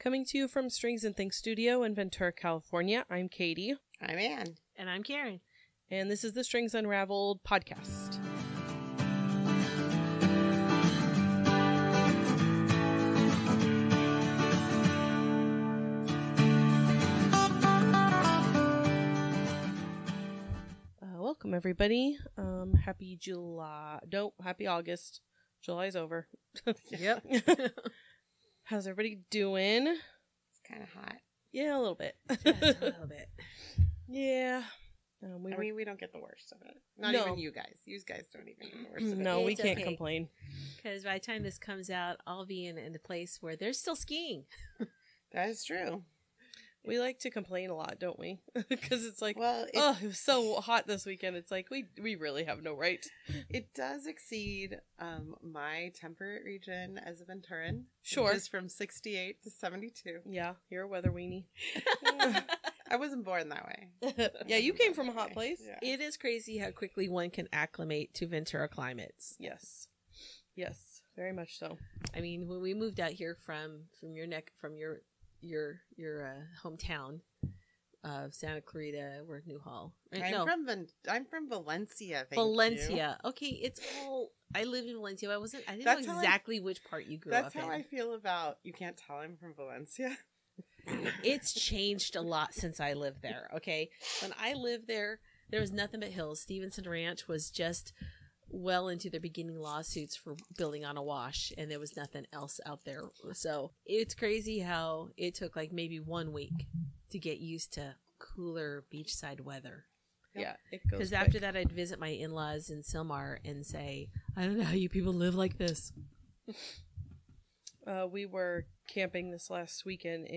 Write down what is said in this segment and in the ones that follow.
Coming to you from Strings and Things Studio in Ventura, California, I'm Katie. I'm Ann. And I'm Karin. And this is the Strings Unraveled podcast. Welcome, everybody. Happy July. No, happy August. July's over. Yep. How's everybody doing? It's kind of hot. Yeah, a little bit. Just a little bit. Yeah. We don't get the worst of it. Not even you guys. You guys don't even get the worst of it. No, we It's can't okay. complain. Because by the time this comes out, I'll be in a place where they're still skiing. That is true. We like to complain a lot, don't we? Because it's like, Well, it was so hot this weekend. It's like, we really have no right. it does exceed my temperate region as a Venturan. Sure. Which is from 68 to 72. Yeah, you're a weather weenie. I wasn't born that way. Yeah, you came from a hot place. Yeah. It is crazy how quickly one can acclimate to Ventura climates. Yes. Yes, very much so. I mean, when we moved out here from your hometown of Santa Clarita or Newhall. I'm from Valencia. Thank Valencia. Okay, it's all. I lived in Valencia. I didn't That's know how exactly which part you grew you. up That's in. how I feel about. You can't tell I'm from Valencia. It's changed a lot since I lived there. Okay, when I lived there was nothing but hills. Stevenson Ranch was just well into their beginning lawsuits for building on a wash, and there was nothing else out there. So it's crazy how it took like maybe 1 week to get used to cooler beachside weather. Yeah, it goes Because quick. after that, I'd visit my in-laws in Silmar and say, I don't know how you people live like this. We were camping this last weekend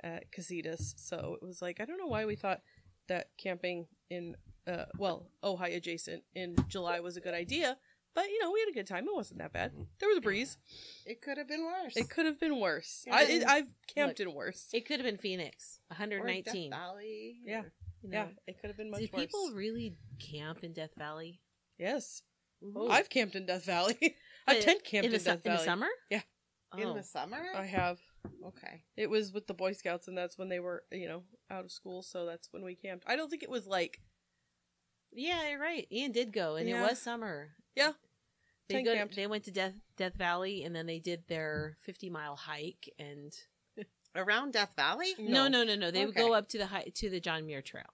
at Casitas, so it was like, I don't know why we thought that camping in Ojai adjacent in July was a good idea, but we had a good time. It wasn't that bad. There was a breeze. It could have been worse. It could have been worse. Yeah. I've camped in worse. It could have been Phoenix, Or 119. Death Valley. Yeah. You know, Yeah, it could have been much do worse. people really camp in Death Valley? Yes. Mhm. I've camped in Death Valley. I've tent camped in Death In Valley. the summer? Yeah. In Oh. the summer? I have. Okay. It was with the Boy Scouts, and that's when they were, out of school, so that's when we camped. I don't think it was like... Yeah, you're right. Ian did go, and Yeah. it was summer. Yeah. Tent camped. They went to Death Valley, and then they did their 50-mile hike. And Around Death Valley? No. no. They would Okay. go up to the John Muir Trail.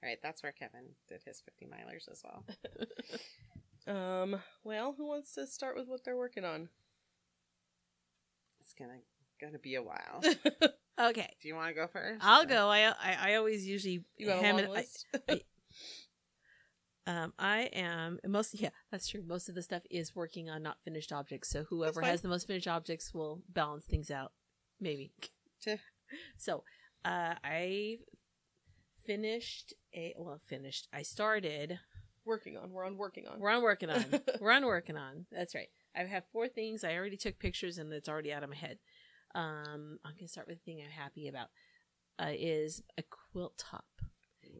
All right, that's where Kevin did his 50 milers as well. Well, who wants to start with what they're working on? It's gonna be a while. Okay, Do you want to go first? I'll go. I always usually You got a ham long it- list? I am that's true. Most of the stuff is working on not finished objects. So whoever fine. has the most finished objects will balance things out. Maybe. Sure. So, I I started. Working on. We're on working on. We're on working on. We're on working on. That's right. I have 4 things. I already took pictures and it's already out of my head. I'm going to start with the thing I'm happy about. Is a quilt top.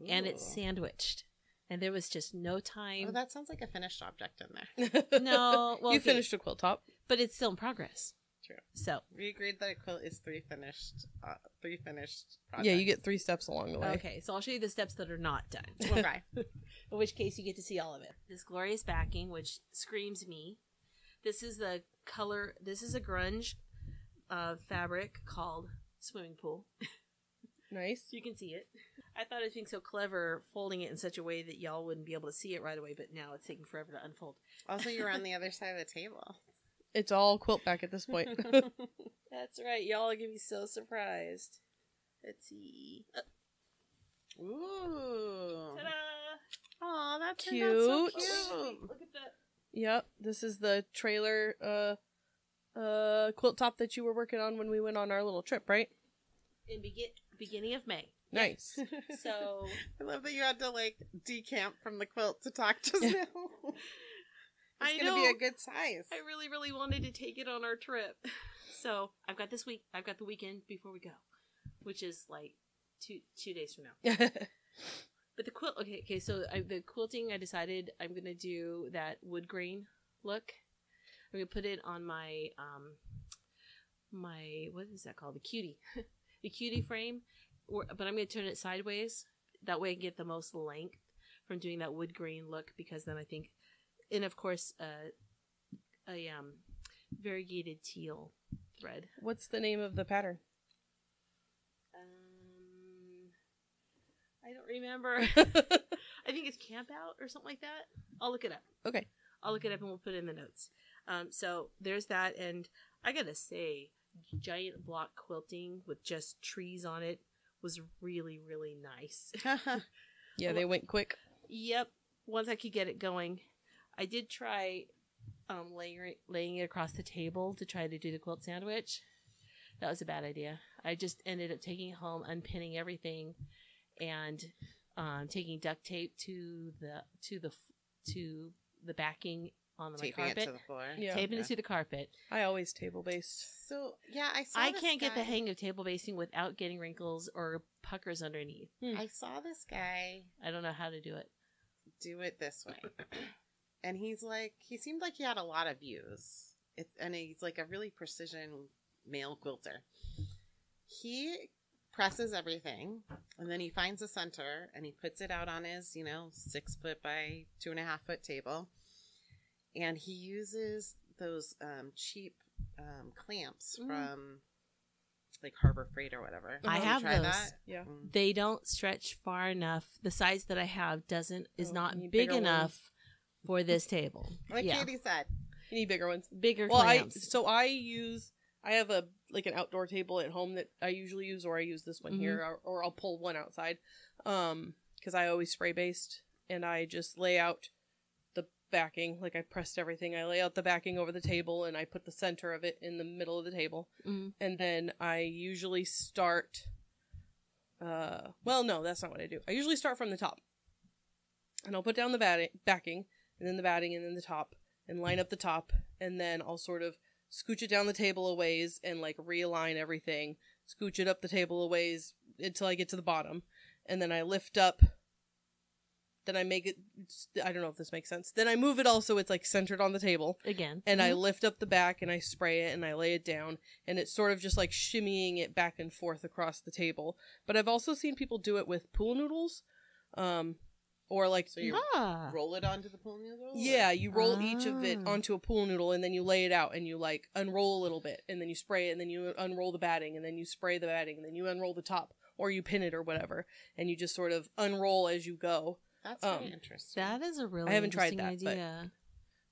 And it's Ooh. sandwiched. And there was just no time. Oh, that sounds like a finished object in there. No. Well, You okay, finished a quilt top. but it's still in progress. True. So, We agreed that a quilt is 3 finished projects. Yeah, you get 3 steps along the way. okay. So I'll show you the steps that are not done. Okay. In which case you get to see all of it. This glorious backing, which screams me. This is the color. This is a grunge fabric called Swimming Pool. Nice. You can see it. I thought it was being so clever folding it in such a way that y'all wouldn't be able to see it right away, but now it's taking forever to unfold. Also, you're on the other side of the table. It's all quilt back at this point. That's right. Y'all are going to be so surprised. Let's see. Ooh. Ta-da! Oh, that's Cute. so Wait, cute. look at that. Yep, this is the trailer quilt top that you were working on when we went on our little trip, right? In beginning of May. Nice. So I love that you had to decamp from the quilt to talk just now. I It's gonna be know. a good size. I really, really wanted to take it on our trip. So I've got this week. I've got the weekend before we go, which is like two days from now. But the quilt. Okay. So the quilting, I decided I'm gonna do that wood grain look. I'm gonna put it on my what is that called? The Kaity. The Kaity frame. But I'm going to turn it sideways. That way I get the most length from doing that wood grain look, because then I think, and of course, a variegated teal thread. What's the name of the pattern? I don't remember. I think it's Camp Out or something like that. I'll look it up. Okay. I'll look it up and we'll put it in the notes. So there's that. And I got to say, giant block quilting with just trees on it was really, really nice. Yeah, they went quick. Yep. Once I could get it going. I did try laying it across the table to try to do the quilt sandwich. That was a bad idea. I just ended up taking it home, unpinning everything, and taking duct tape to the backing on my Taping carpet. it to the floor. Yeah. Taping it to the carpet. I always table based. So yeah, I can't get the hang of table basting without getting wrinkles or puckers underneath. I saw this guy I don't know how to do it. do it this way, and he seemed like he had a lot of views. And he's like a really precision male quilter. He presses everything, and then he finds a center, and he puts it out on his 6 foot by 2.5 foot table. And he uses those cheap clamps from like Harbor Freight or whatever. I Have you have tried those. that? Yeah. They don't stretch far enough. The size that I have is not need big bigger enough for this table. Like yeah. Katie said. You need bigger ones. Bigger Well, clamps. I have an outdoor table at home that I usually use, or I use this one here, or I'll pull one outside. Because I always spray based, and I just lay out the backing. Like I pressed everything. I lay out the backing over the table, and I put the center of it in the middle of the table. And then I usually start. Well, no, that's not what I do. I usually start from the top, and I'll put down the backing, and then the batting, and then the top, and line up the top, and then I'll sort of scooch it down the table a ways and like realign everything, scooch it up the table a ways until I get to the bottom, and then I lift up, then I make it, I don't know if this makes sense, then I move it all so it's like centered on the table Again. and I lift up the back and I spray it and I lay it down, and it's sort of just like shimmying it back and forth across the table. But I've also seen people do it with pool noodles, or like So you roll it onto the pool noodle? yeah, you roll each of it onto a pool noodle, and then you lay it out, and you like unroll a little bit, and then you spray it, and then you unroll the batting, and then you spray the batting, and then you unroll the top, or you pin it or whatever, and you just sort of unroll as you go. That's very interesting. That is a really I haven't tried interesting that, idea.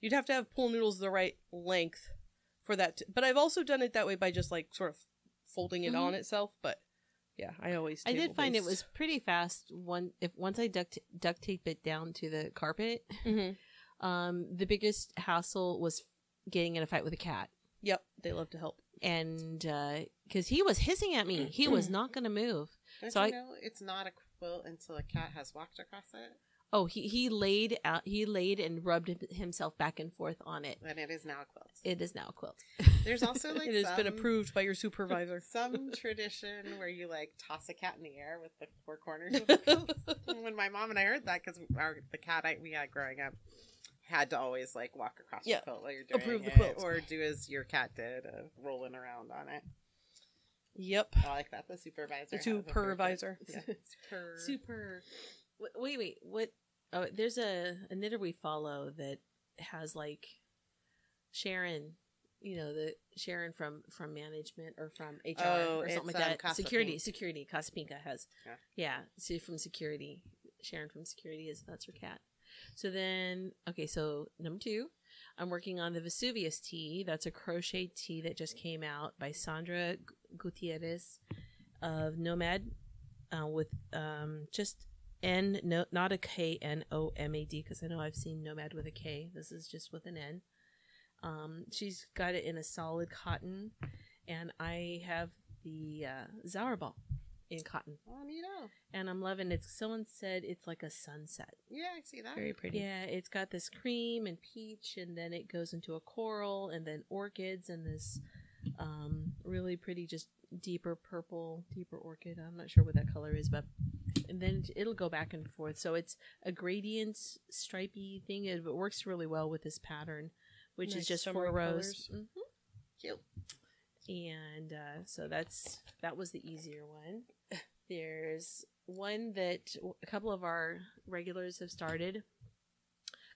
You'd have to have pool noodles the right length for that. But I've also done it that way by just like sort of folding it on itself. But yeah, I always I did find it table-based. was pretty fast once I duct tape it down to the carpet. The biggest hassle was getting in a fight with a cat. Yep, they love to help. And because he was hissing at me, he was not going to move. Don't you know it's not a quilt until a cat has walked across it? Oh, he laid and rubbed himself back and forth on it. And it is now a quilt. It is now a quilt. There's also like It has been approved by your supervisor. some tradition where you like toss a cat in the air with the four corners of the quilt. When my mom and I heard that, because the cat we had growing up had to always like walk across the quilt while you're doing approve it, the quilt, or do as your cat did, rolling around on it. Yep, I like that. The supervisor. the has a supervisor. Yeah. Super. Wait. What? Oh, there's a knitter we follow that has like Sharon. You know, the Sharon from management or from HR or something like that. Casa Security. Pink. Casa Pinka has. Yeah. So from security. Sharon from security that's her cat. So then, okay, so number 2, I'm working on the Vesuvius tee. That's a crochet tee that just came out by Sandra Gutierrez of Nomad, with just N, no, not a K, N-O-M-A-D, because I know I've seen Nomad with a K. This is just with an N. She's got it in a solid cotton, and I have the Zauerball in cotton. Oh, neato. And I'm loving it. Someone said it's like a sunset. Yeah, I see that. Very pretty. Yeah, it's got this cream and peach, and then it goes into a coral, and then orchids, and this really pretty, just deeper purple, deeper orchid. I'm not sure what that color is, but and then it'll go back and forth. So it's a gradient stripy thing. It works really well with this pattern, which Nice is just summer 4 rows. colors. Mm-hmm. Cute. And so that was the easier one. There's one that a couple of our regulars have started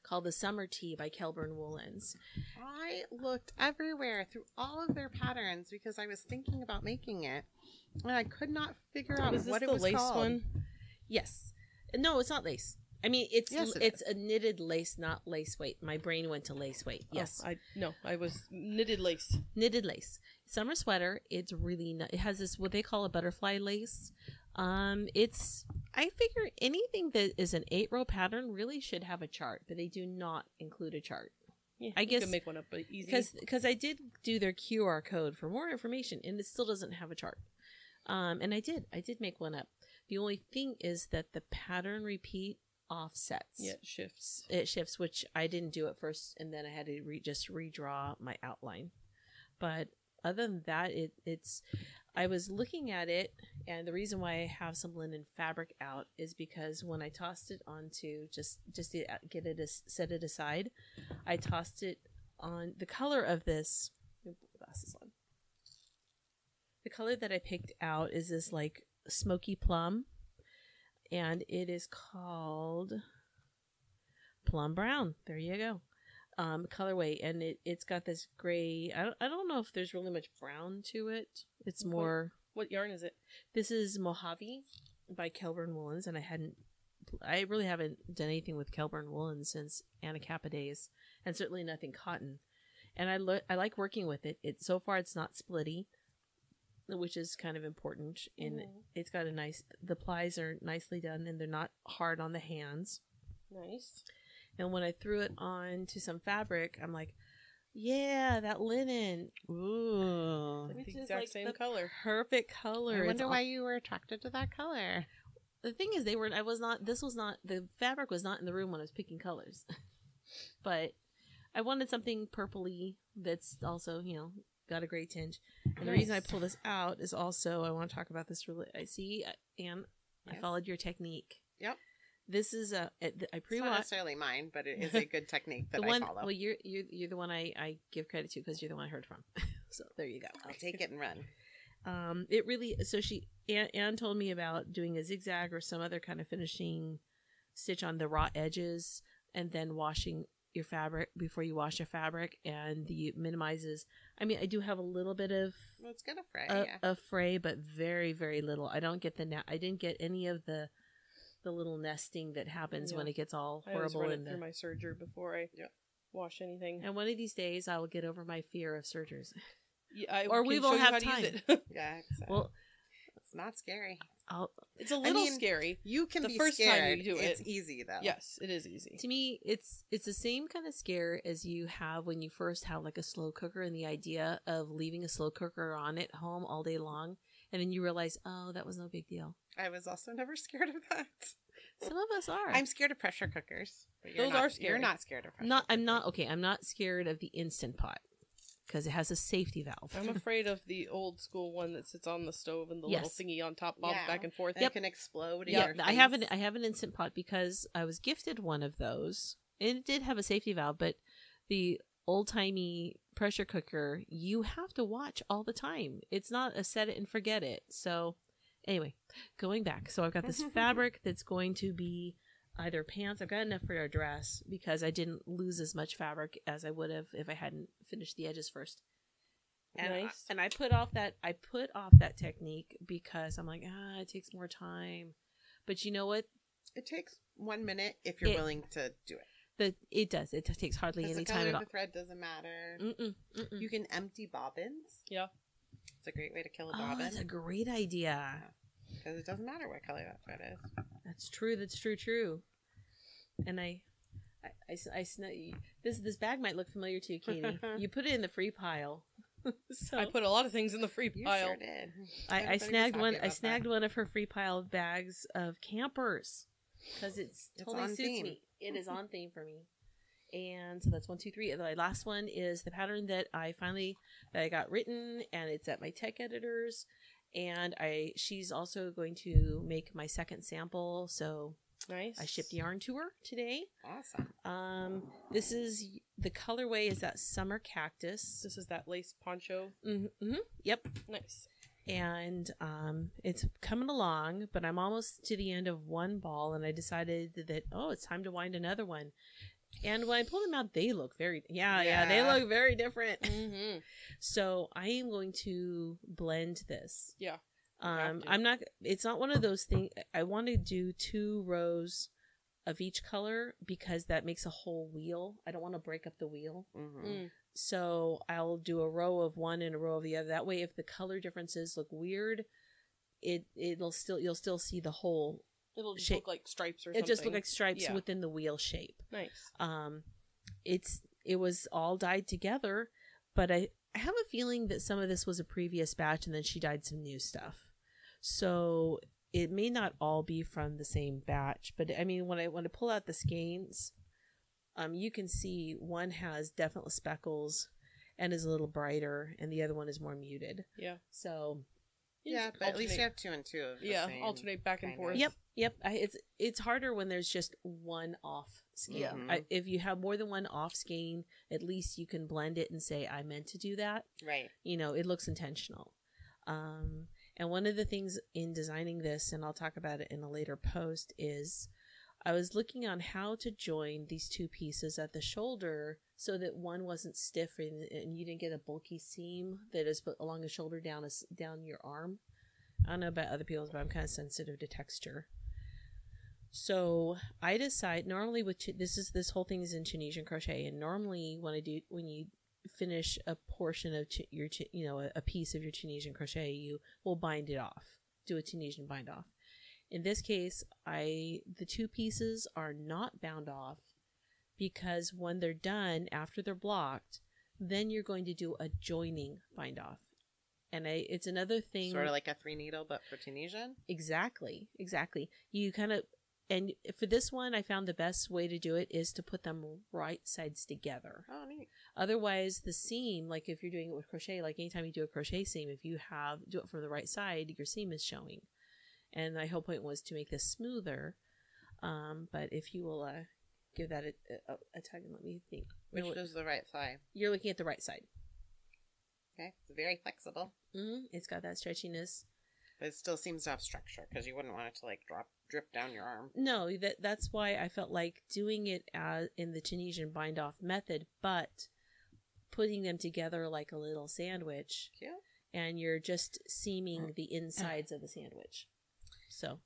called the Summer Tea by Kelburn Woolens. I looked everywhere through all of their patterns because I was thinking about making it, and I could not figure out what it was lace called. one? Yes. No, it's not lace. I mean, it's Yes, it it's is. a knitted lace, not lace weight. My brain went to lace weight. Yes. I was knitted lace. Knitted lace. Summer sweater. It's really it has this what they call a butterfly lace. I figure anything that is an 8-row pattern really should have a chart, but they do not include a chart. Yeah, I guess you can make one up, but easy. Because I did do their QR code for more information, and it still doesn't have a chart. And I did make one up. The only thing is that the pattern repeat offsets. Yeah, it shifts. It shifts, which I didn't do at first, and then I had to just redraw my outline. But other than that, it's. I was looking at it, and the reason why I have some linen fabric out is because when I tossed it onto just to get it set it aside, I tossed it on the color of this. Let me put the glasses on. The color that I picked out is this like smoky plum, and it is called plum brown. There you go. Colorway, and it's got this gray. I don't know if there's really much brown to it. It's more. What yarn is it? This is Mojave by Kelburn Woolens, and I really haven't done anything with Kelburn Woolens since Anna Kappa days, and certainly nothing cotton. And I like working with it. So far it's not splitty, which is kind of important. And it's got the plies are nicely done, and they're not hard on the hands. Nice. And when I threw it on to some fabric, I'm like, yeah, that linen. Ooh. The exact same color. Perfect color. I wonder why you were attracted to that color. The thing is, the fabric was not in the room when I was picking colors. But I wanted something purpley that's also, got a gray tinge. And the reason I pull this out is also, I want to talk about this really. I see, Anne, I followed your technique. Yep. This is I It's not necessarily mine, but it is a good technique that I follow. Well, you're the one I give credit to because you're the one I heard from. So there you go. I'll take it and run. It really. So Anne told me about doing a zigzag or some other kind of finishing stitch on the raw edges, and then washing your fabric before you wash your fabric, and the minimizes. I mean, I do have a little bit of. Well, it's gonna fray. A fray, but very very little. I don't get I didn't get any of the little nesting that happens when it gets all horrible. I always run it through my serger before I wash anything. And one of these days, I will get over my fear of sergers. Yeah, or we will have time. Yeah, well, it's not scary. It's a little scary. You can the be first scared. time you do it. It's easy though. Yes, it is easy. To me, it's the same kind of scare as you have when you first have like a slow cooker, and the idea of leaving a slow cooker on at home all day long, and then you realize, oh, that was no big deal. I was also never scared of that. Some of us are. I'm scared of pressure cookers. But Those are scary. You're not scared of pressure cookers. I'm not scared of the Instant Pot because it has a safety valve. I'm afraid of the old school one that sits on the stove and the little thingy on top bobs back and forth. It can explode. Yeah, I have an Instant Pot because I was gifted one of those. And it did have a safety valve, but the old timey pressure cooker, you have to watch all the time. It's not a set it and forget it. So anyway, going back. So I've got this fabric that's going to be either pants. I've got enough for a dress because I didn't lose as much fabric as I would have if I hadn't finished the edges first. And nice. I put off that technique because I'm like, it takes more time. But you know what? It takes 1 minute if you're willing to do it. It does. It takes hardly any time at all. The thread doesn't matter. You can empty bobbins. Yeah. It's a great way to kill a bobbin. That's a great idea. Because it doesn't matter what color that thread is. That's true. That's true. And this bag might look familiar to you, Katie. You put it in the free pile. So I put a lot of things in the free pile. You sure did. I snagged one of her free pile bags of campers because it's totally suits me. It is on theme for me. And so that's 1, 2, 3. The last one is the pattern that I got written, and it's at my tech editor's. And she's also going to make my second sample. So nice. I shipped yarn to her today. Awesome. This is the colorway is that summer cactus. This is that lace poncho. Mm-hmm. Yep. Nice. And it's coming along, but I'm almost to the end of one ball, and I decided that, it's time to wind another one. And when I pull them out, they look very, they look very different. Mm-hmm. So I am going to blend this. Yeah. It's not one of those things. I want to do 2 rows of each color because that makes a whole wheel. I don't want to break up the wheel. Mm-hmm. Mm. So I'll do a row of one and a row of the other. That way, if the color differences look weird, you'll still see the whole. It'll just shape. look like stripes or something. It just look like stripes within the wheel shape. Nice. It was all dyed together, but I have a feeling that some of this was a previous batch, and then she dyed some new stuff. So it may not all be from the same batch, but I mean, when I pull out the skeins, you can see one has definite speckles and is a little brighter, and the other one is more muted. Yeah. So yeah, but at least you have 2 and 2 of the same alternate back and forth. Yep. It's harder when there's just one off skein. Yeah. If you have more than one off skein, at least you can blend it and say, I meant to do that. Right. It looks intentional. And one of the things in designing this, and I'll talk about it in a later post, is I was looking on how to join these 2 pieces at the shoulder so that one wasn't stiff and you didn't get a bulky seam that is along the shoulder down your arm. I don't know about other people's, but I'm kind of sensitive to texture. So I decide normally this whole thing is in Tunisian crochet, and normally when you finish a portion of a piece of your Tunisian crochet, you will bind it off, do a Tunisian bind off. In this case, the 2 pieces are not bound off because when they're done, after they're blocked, then you're going to do a joining bind off. And it's another thing. Sort of like a 3-needle, but for Tunisian? Exactly. You kind of, and for this one, I found the best way to do it is to put them right sides together. Oh, neat. Otherwise, the seam, like if you're doing it with crochet, like anytime you do a crochet seam, if you do it from the right side, your seam is showing. And my whole point was to make this smoother. But if you will give that a tug and let me think. Which is the right side? You're looking at the right side. Okay. It's very flexible. Mm-hmm. It's got that stretchiness. But it still seems to have structure because you wouldn't want it to like drip down your arm. No, that's why I felt like doing it in the Tunisian bind off method, but putting them together like a little sandwich. Cute. And you're just seaming the insides of the sandwich. So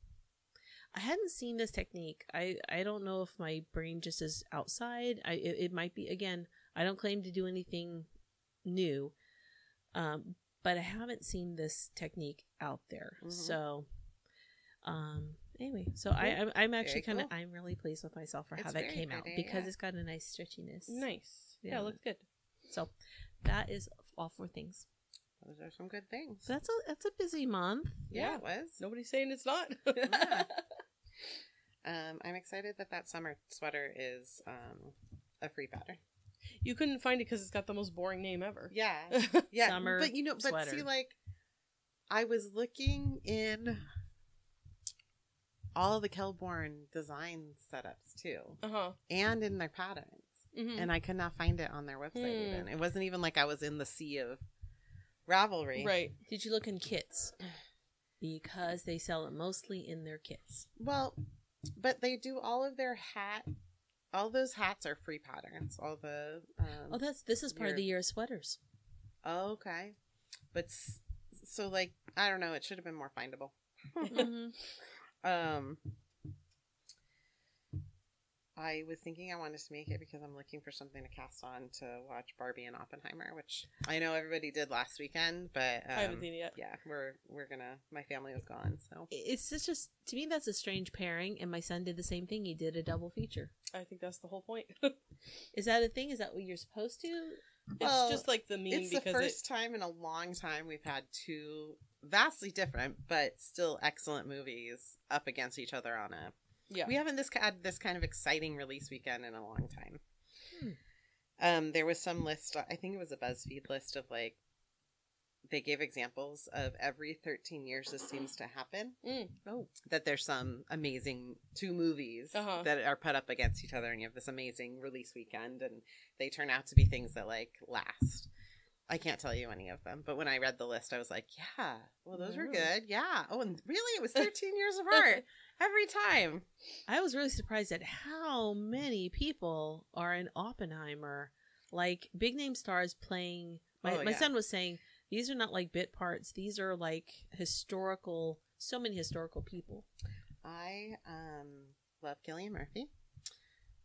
I hadn't seen this technique. I don't know if my brain just is outside. It might be, again, I don't claim to do anything new. But I haven't seen this technique out there. Mm-hmm. So, anyway, so cool. I'm actually kind of, cool. I'm really pleased with myself for how that came out because it's got a nice stretchiness. Nice. Yeah, it looks good. So that is all 4 things. Those are some good things. That's a busy month. Yeah, it was. Nobody's saying it's not. Yeah. I'm excited that summer sweater is a free pattern. You couldn't find it because it's got the most boring name ever. Yeah. Yeah. Summer but see, like, I was looking in all of the Kelborn design setups too. Uh-huh. And in their patterns. Mm-hmm. And I could not find it on their website even. It wasn't even like I was in the sea of Ravelry. Right. Did you look in kits? Because they sell it mostly in their kits. Well, but they do all of their all those hats are free patterns. All the this is part of the year of sweaters. Oh, okay. But so like I don't know, it should have been more findable. Mm-hmm. I was thinking I wanted to make it because I'm looking for something to cast on to watch Barbie and Oppenheimer, which I know everybody did last weekend, but I haven't seen it yet. Yeah, we're gonna. My family was gone, so it's just to me that's a strange pairing. And my son did the same thing. He did a double feature. I think that's the whole point. Is that a thing? Is that what you're supposed to? It's just like the meme. It's the first time in a long time we've had 2 vastly different but still excellent movies up against each other on a. Yeah. We haven't had this kind of exciting release weekend in a long time. There was some list, I think it was a BuzzFeed list of like they gave examples of every 13 years this seems to happen. Oh. That there's some amazing 2 movies that are put up against each other, and you have this amazing release weekend, and they turn out to be things that like last. I can't tell you any of them, but when I read the list, I was like, yeah, well, those were good. Yeah. Oh, and really? It was 13 years apart every time. I was really surprised at how many people are in Oppenheimer. Like, big name stars playing. My son was saying, these are not like bit parts. These are like so many historical people. I love Cillian Murphy.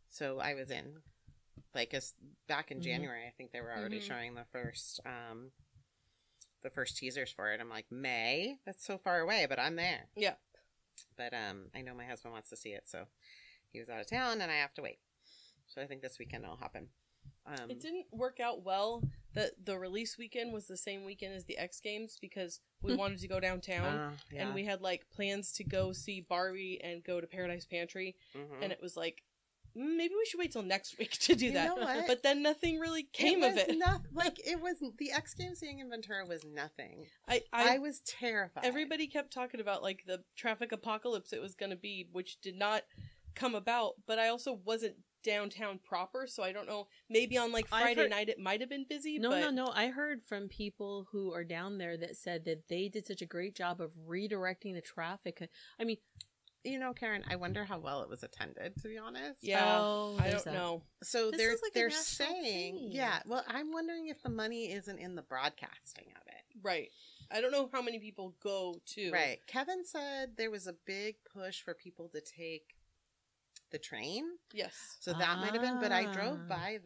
So I was in, like, back in January, I think they were already showing the first teasers for it. I'm like, May? That's so far away, but I'm there. Yeah. But I know my husband wants to see it, so he was out of town, and I have to wait. So I think this weekend it'll happen. It didn't work out well that the release weekend was the same weekend as the X Games because we wanted to go downtown and we had like plans to go see Barbie and go to Paradise Pantry, and it was like, maybe we should wait till next week to do that. Know what? But then nothing really came of it. It was the X Games seeing in Ventura was nothing. I was terrified. Everybody kept talking about like the traffic apocalypse it was going to be, which did not come about. But I also wasn't downtown proper, so I don't know. Maybe on like Friday night it might have been busy. No. I heard from people who are down there that said that they did such a great job of redirecting the traffic. I mean, you know, Karin, I wonder how well it was attended, to be honest. Yeah, I don't know. So they're saying, thing. yeah, well, I'm wondering if the money isn't in the broadcasting of it. Right. I don't know how many people go to. Right. Kevin said there was a big push for people to take the train. Yes. So that might have been, but I drove by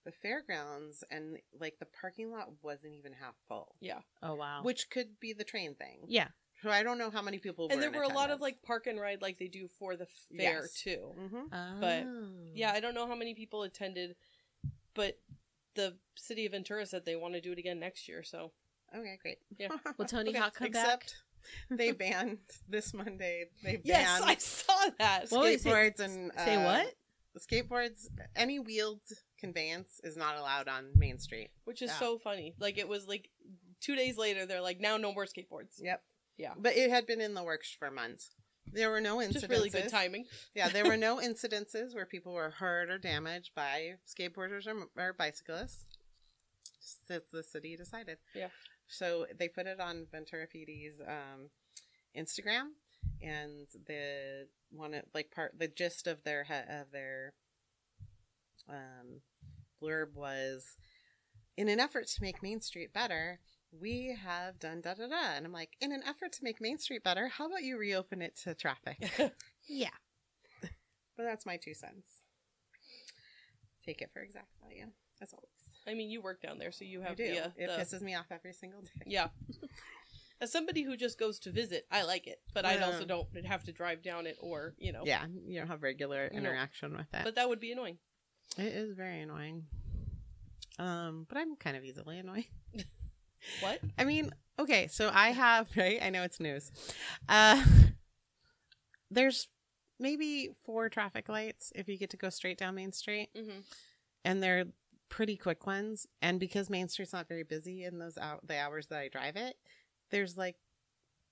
the fairgrounds and like the parking lot wasn't even half full. Yeah. Oh, wow. Which could be the train thing. Yeah. So I don't know how many people and were there in were a lot of attendance. like park and ride like they do for the fair too. But yeah, I don't know how many people attended, but the city of Ventura said they want to do it again next year, so okay, great. Yeah. Will Tony Hawk come Except back? they banned this Monday. They banned yes, I saw that. skateboards and say what? Skateboards. Any wheeled conveyance is not allowed on Main Street, which is so funny. Like it was like 2 days later, they're like, now no more skateboards. Yep. Yeah. But it had been in the works for months. There were no incidences. Just really good timing. Yeah, there were no incidences where people were hurt or damaged by skateboarders or bicyclists. Just that the city decided. Yeah. So they put it on Ventura PD's Instagram, and the gist of their blurb was, in an effort to make Main Street better, we have done da-da-da. And I'm like, in an effort to make Main Street better, how about you reopen it to traffic? Yeah. But that's my 2 cents. Take it for exact value, as always. I mean, you work down there, so you have I do. It pisses me off every single day. Yeah. As somebody who just goes to visit, I like it. But I also don't have to drive down it or, you know. Yeah, you don't have regular interaction with it. But that would be annoying. It is very annoying. But I'm kind of easily annoyed. What? I mean, okay, so I have, right? I know it's news. There's maybe 4 traffic lights if you get to go straight down Main Street. Mm-hmm. And they're pretty quick ones. And because Main Street's not very busy in the hours that I drive it, there's like,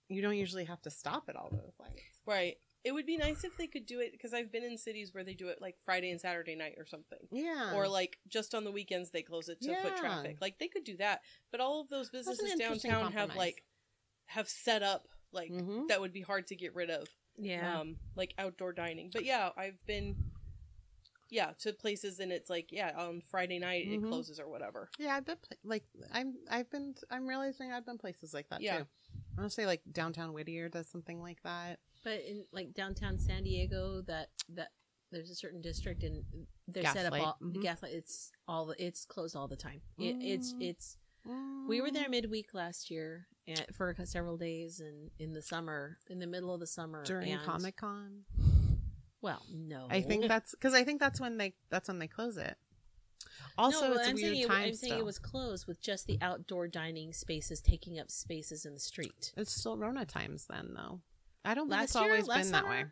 you don't usually have to stop at all those lights. Right. It would be nice if they could do it, because I've been in cities where they do it like Friday and Saturday night or something. Yeah. Or like just on the weekends they close it to foot traffic. Like they could do that. But all of those businesses downtown have set up like that would be hard to get rid of. Yeah. Like outdoor dining. But yeah, I've been to places and it's like, on Friday night it closes or whatever. Yeah, I've been I'm realizing I've been places like that too. I want to say like downtown Whittier does something like that. But in like downtown San Diego, that there's a certain district and they're set up all the gaslight. It's closed all the time. It's we were there midweek last year for several days and in the summer, in the middle of the summer during Comic-Con. Well, no, I think that's when they close it. Also, no, it's a weird time. I'm saying it was closed with just the outdoor dining spaces taking up spaces in the street. It's still Rona times then, though. I don't think it's always been that way.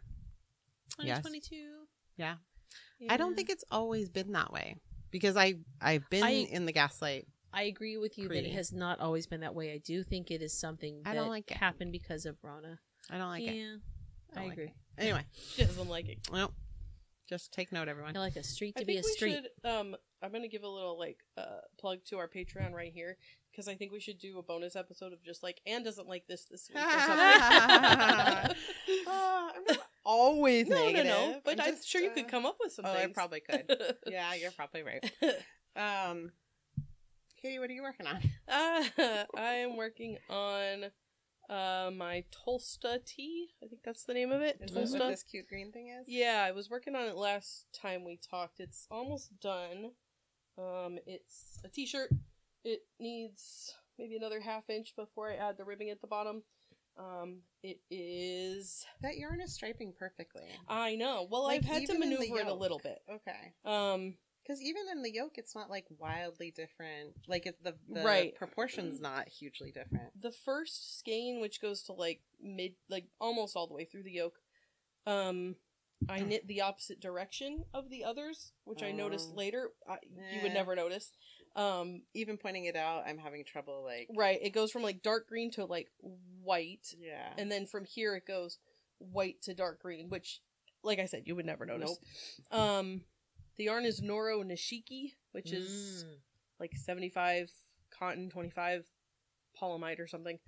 2022. Yeah. I don't think it's always been that way because I've been in the Gaslight I agree with you that it has not always been that way. I do think it is something that happened because of Rona. I don't like it. Yeah, I agree. It. Anyway, She doesn't like it. well, just take note, everyone. I like a street I to be a think we street. should, I'm going to give a little, like, plug to our Patreon right here, because I think we should do a bonus episode of just, like, Anne doesn't like this week or something. I'm not always negative. No, but I'm sure you could come up with some things. I probably could. Yeah, you're probably right. Katie, what are you working on? I am working on my Tolsta tea. I think that's the name of it. Is Tolsta. that what this cute green thing is? Yeah, I was working on it last time we talked. It's almost done. It's a t-shirt. It needs maybe another 1/2 inch before I add the ribbing at the bottom. It is... That yarn is striping perfectly. I know. Well, Like, I've had to even in the maneuver it a yoke. little bit. Okay. Because even in the yoke, it's not like wildly different. Like the Right. proportion's not hugely different. The first skein, which goes to like almost all the way through the yoke, I knit the opposite direction of the others, which I noticed later. You would never notice. Even pointing it out, I'm having trouble. Like, right, it goes from like dark green to like white, yeah, and then from here it goes white to dark green, which, like I said, you would never notice. Nope. The yarn is Noro Nishiki, which is like 75 cotton, 25 polyamide or something.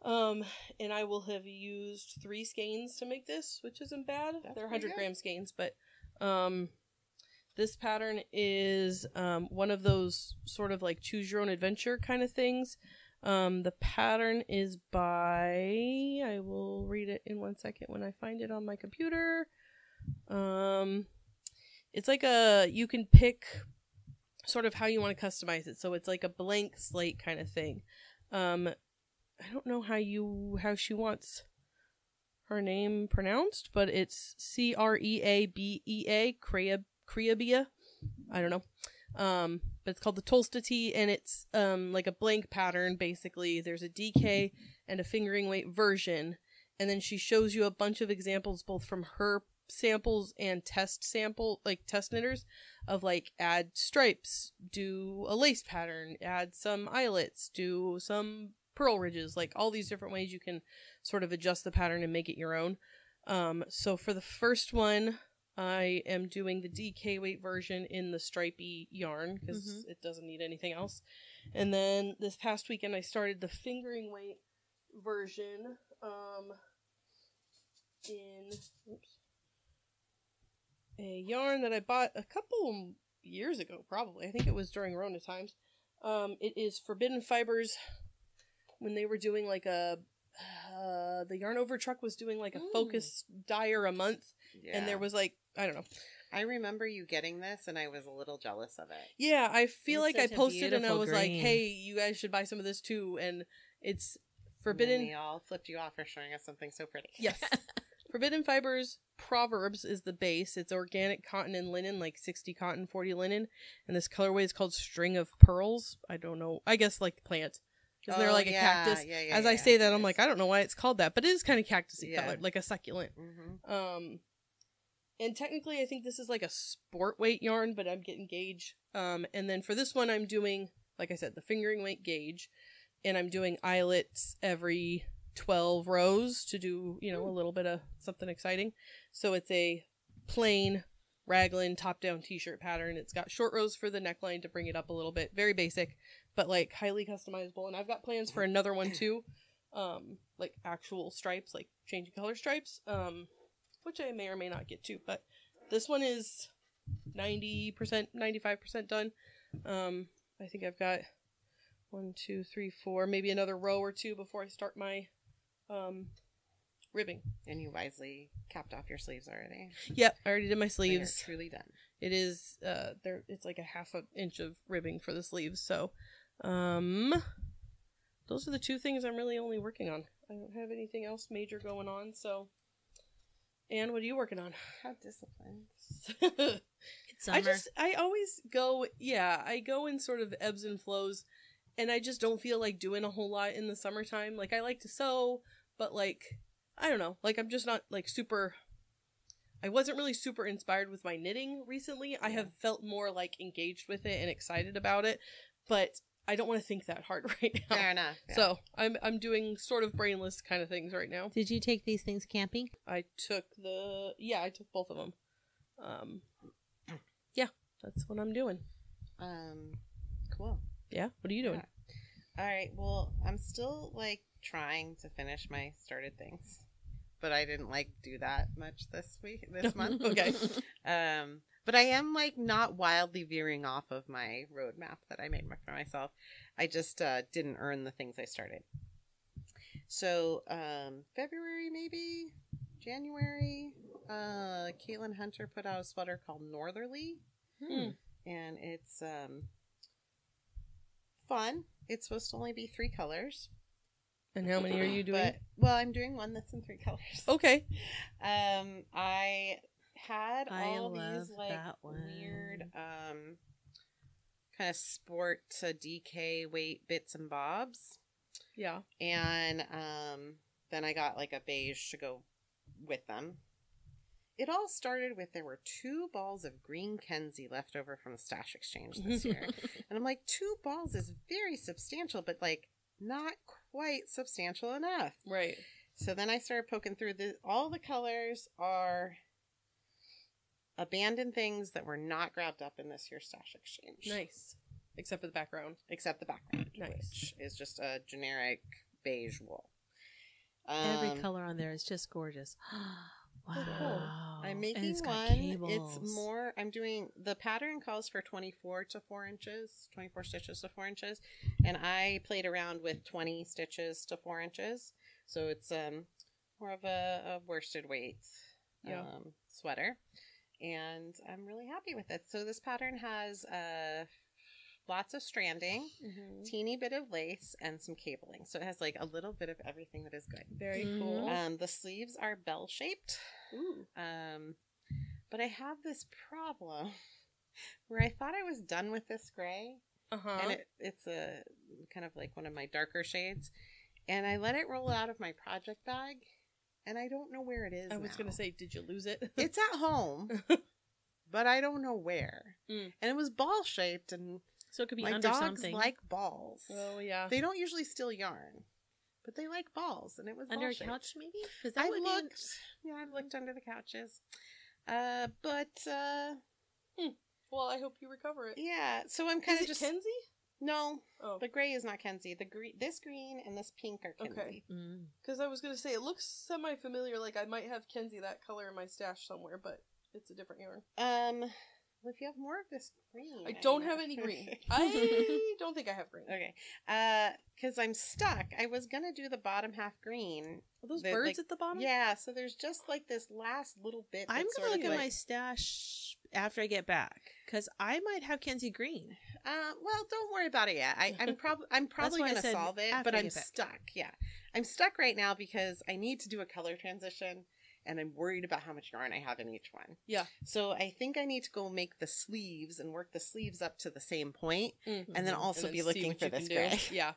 And I will have used 3 skeins to make this, which isn't bad. They're 100-gram skeins, but this pattern is one of those sort of like choose your own adventure kind of things. The pattern is by, I will read it in 1 second when I find it on my computer. It's like you can pick sort of how you want to customize it. So it's like a blank slate kind of thing. I don't know how she wants her name pronounced, but it's Creabea, Creabea. I don't know. But it's called the Tolsta tee, and it's like a blank pattern basically. There's a DK and a fingering weight version, and then she shows you a bunch of examples both from her samples and test knitters of like add stripes, do a lace pattern, add some eyelets, do some purl ridges, like all these different ways you can sort of adjust the pattern and make it your own. So for the first one, I am doing the DK weight version in the stripey yarn because it doesn't need anything else. And then this past weekend I started the fingering weight version in a yarn that I bought a couple years ago, probably. I think it was during Rona times. It is Forbidden Fibers. When they were doing like the Yarn Over truck was doing like a focus dyer a month, and there was like, I don't know. I remember you getting this, and I was a little jealous of it. Yeah, I feel like I posted and I was green. like, "Hey, you guys should buy some of this too." And it's Forbidden. And we all flipped you off for showing us something so pretty. Yes, Forbidden Fibers Proverbs is the base. It's organic cotton and linen, like 60 cotton, 40 linen, and this colorway is called String of Pearls. I don't know. I guess like the plant. Isn't there like a cactus? As I say that, I'm like, I don't know why it's called that, but it is kind of cactusy colored, like a succulent. And technically, I think this is like a sport weight yarn, but I'm getting gauge. And then for this one, I'm doing, like I said, the fingering weight gauge, and I'm doing eyelets every 12 rows to do, a little bit of something exciting. So it's a plain raglan top-down t-shirt pattern. It's got short rows for the neckline to bring it up a little bit. Very basic, but like highly customizable. And I've got plans for another one too, like actual stripes, like changing color stripes, which I may or may not get to. But this one is 90%, 95% done. I think I've got 1, 2, 3, 4, maybe another row or two before I start my ribbing. And you wisely capped off your sleeves already. Yep, I already did my sleeves. They're truly done. It is it's like a 1/2 inch of ribbing for the sleeves. So those are the 2 things I'm really only working on. I don't have anything else major going on. So Anne, what are you working on? How disciplined. It's summer. I always go I go in sort of ebbs and flows, and I just don't feel like doing a whole lot in the summertime. Like I like to sew, but like I don't know, like I'm just not like super. I wasn't really super inspired with my knitting recently. I have felt more like engaged with it and excited about it, but I don't want to think that hard right now. Fair enough. Yeah. So I'm doing sort of brainless kind of things right now. Did you take these things camping? I took both of them. Yeah, that's what I'm doing. Cool. Yeah, what are you doing? Yeah. All right. Well, I'm still like trying to finish my started things, but I didn't like do that much this month. Okay. But I am like not wildly veering off of my roadmap that I made for myself. I just didn't earn the things I started. So February, maybe January, Caitlin Hunter put out a sweater called Northerly, and it's fun. It's supposed to only be 3 colors. And how many are you doing? Well, I'm doing one that's in 3 colors. Okay. I had all these like weird kind of sport to DK weight bits and bobs. Yeah. And then I got like a beige to go with them. It all started with there were 2 balls of green Kenzie left over from the stash exchange this year. And I'm like, 2 balls is very substantial, but like not quite substantial enough. Right. So then I started poking through all the colors are abandoned things that were not grabbed up in this year's stash exchange. Nice. Except for the background. Except the background. Nice. Which is just a generic beige wool. Every color on there is just gorgeous. Wow. I'm making it's got one. cables. It's more, I'm doing, the pattern calls for 24 stitches to 4 inches. And I played around with 20 stitches to 4 inches. So it's more of a worsted weight sweater. And I'm really happy with it. So this pattern has lots of stranding, teeny bit of lace, and some cabling. So it has like a little bit of everything that is good. Very cool. The sleeves are bell-shaped. Ooh. But I have this problem where I thought I was done with this gray. And it's a kind of like one of my darker shades. And I let it roll out of my project bag. And I don't know where it is I was going to say, did you lose it? It's at home. But I don't know where. And it was ball-shaped, and so it could be my under dogs something. like balls. Oh, yeah. They don't usually steal yarn, but they like balls, and it was under a ball-shaped. couch, maybe? I looked. Yeah, I looked under the couches. Well, I hope you recover it. Yeah, so I'm kind of just Kenzie? No, Oh. the gray is not Kenzie. This green and this pink are Kenzie. Okay. Because I was going to say, it looks semi-familiar, like I might have Kenzie that color in my stash somewhere, but it's a different yarn. Well, if you have more of this green. I don't have any green. I don't think I have green. Okay. Because I'm stuck. I was going to do the bottom half green. Are those birds at the bottom? Yeah, so there's just like this last little bit. I'm going to look at my stash after I get back, because I might have Kenzie green. Well, don't worry about it yet. I'm probably going to solve it, but I'm stuck. Yeah. I'm stuck right now because I need to do a color transition. And I'm worried about how much yarn I have in each one. Yeah. So I think I need to go make the sleeves and work the sleeves up to the same point, and then also be looking for this gray. Yeah.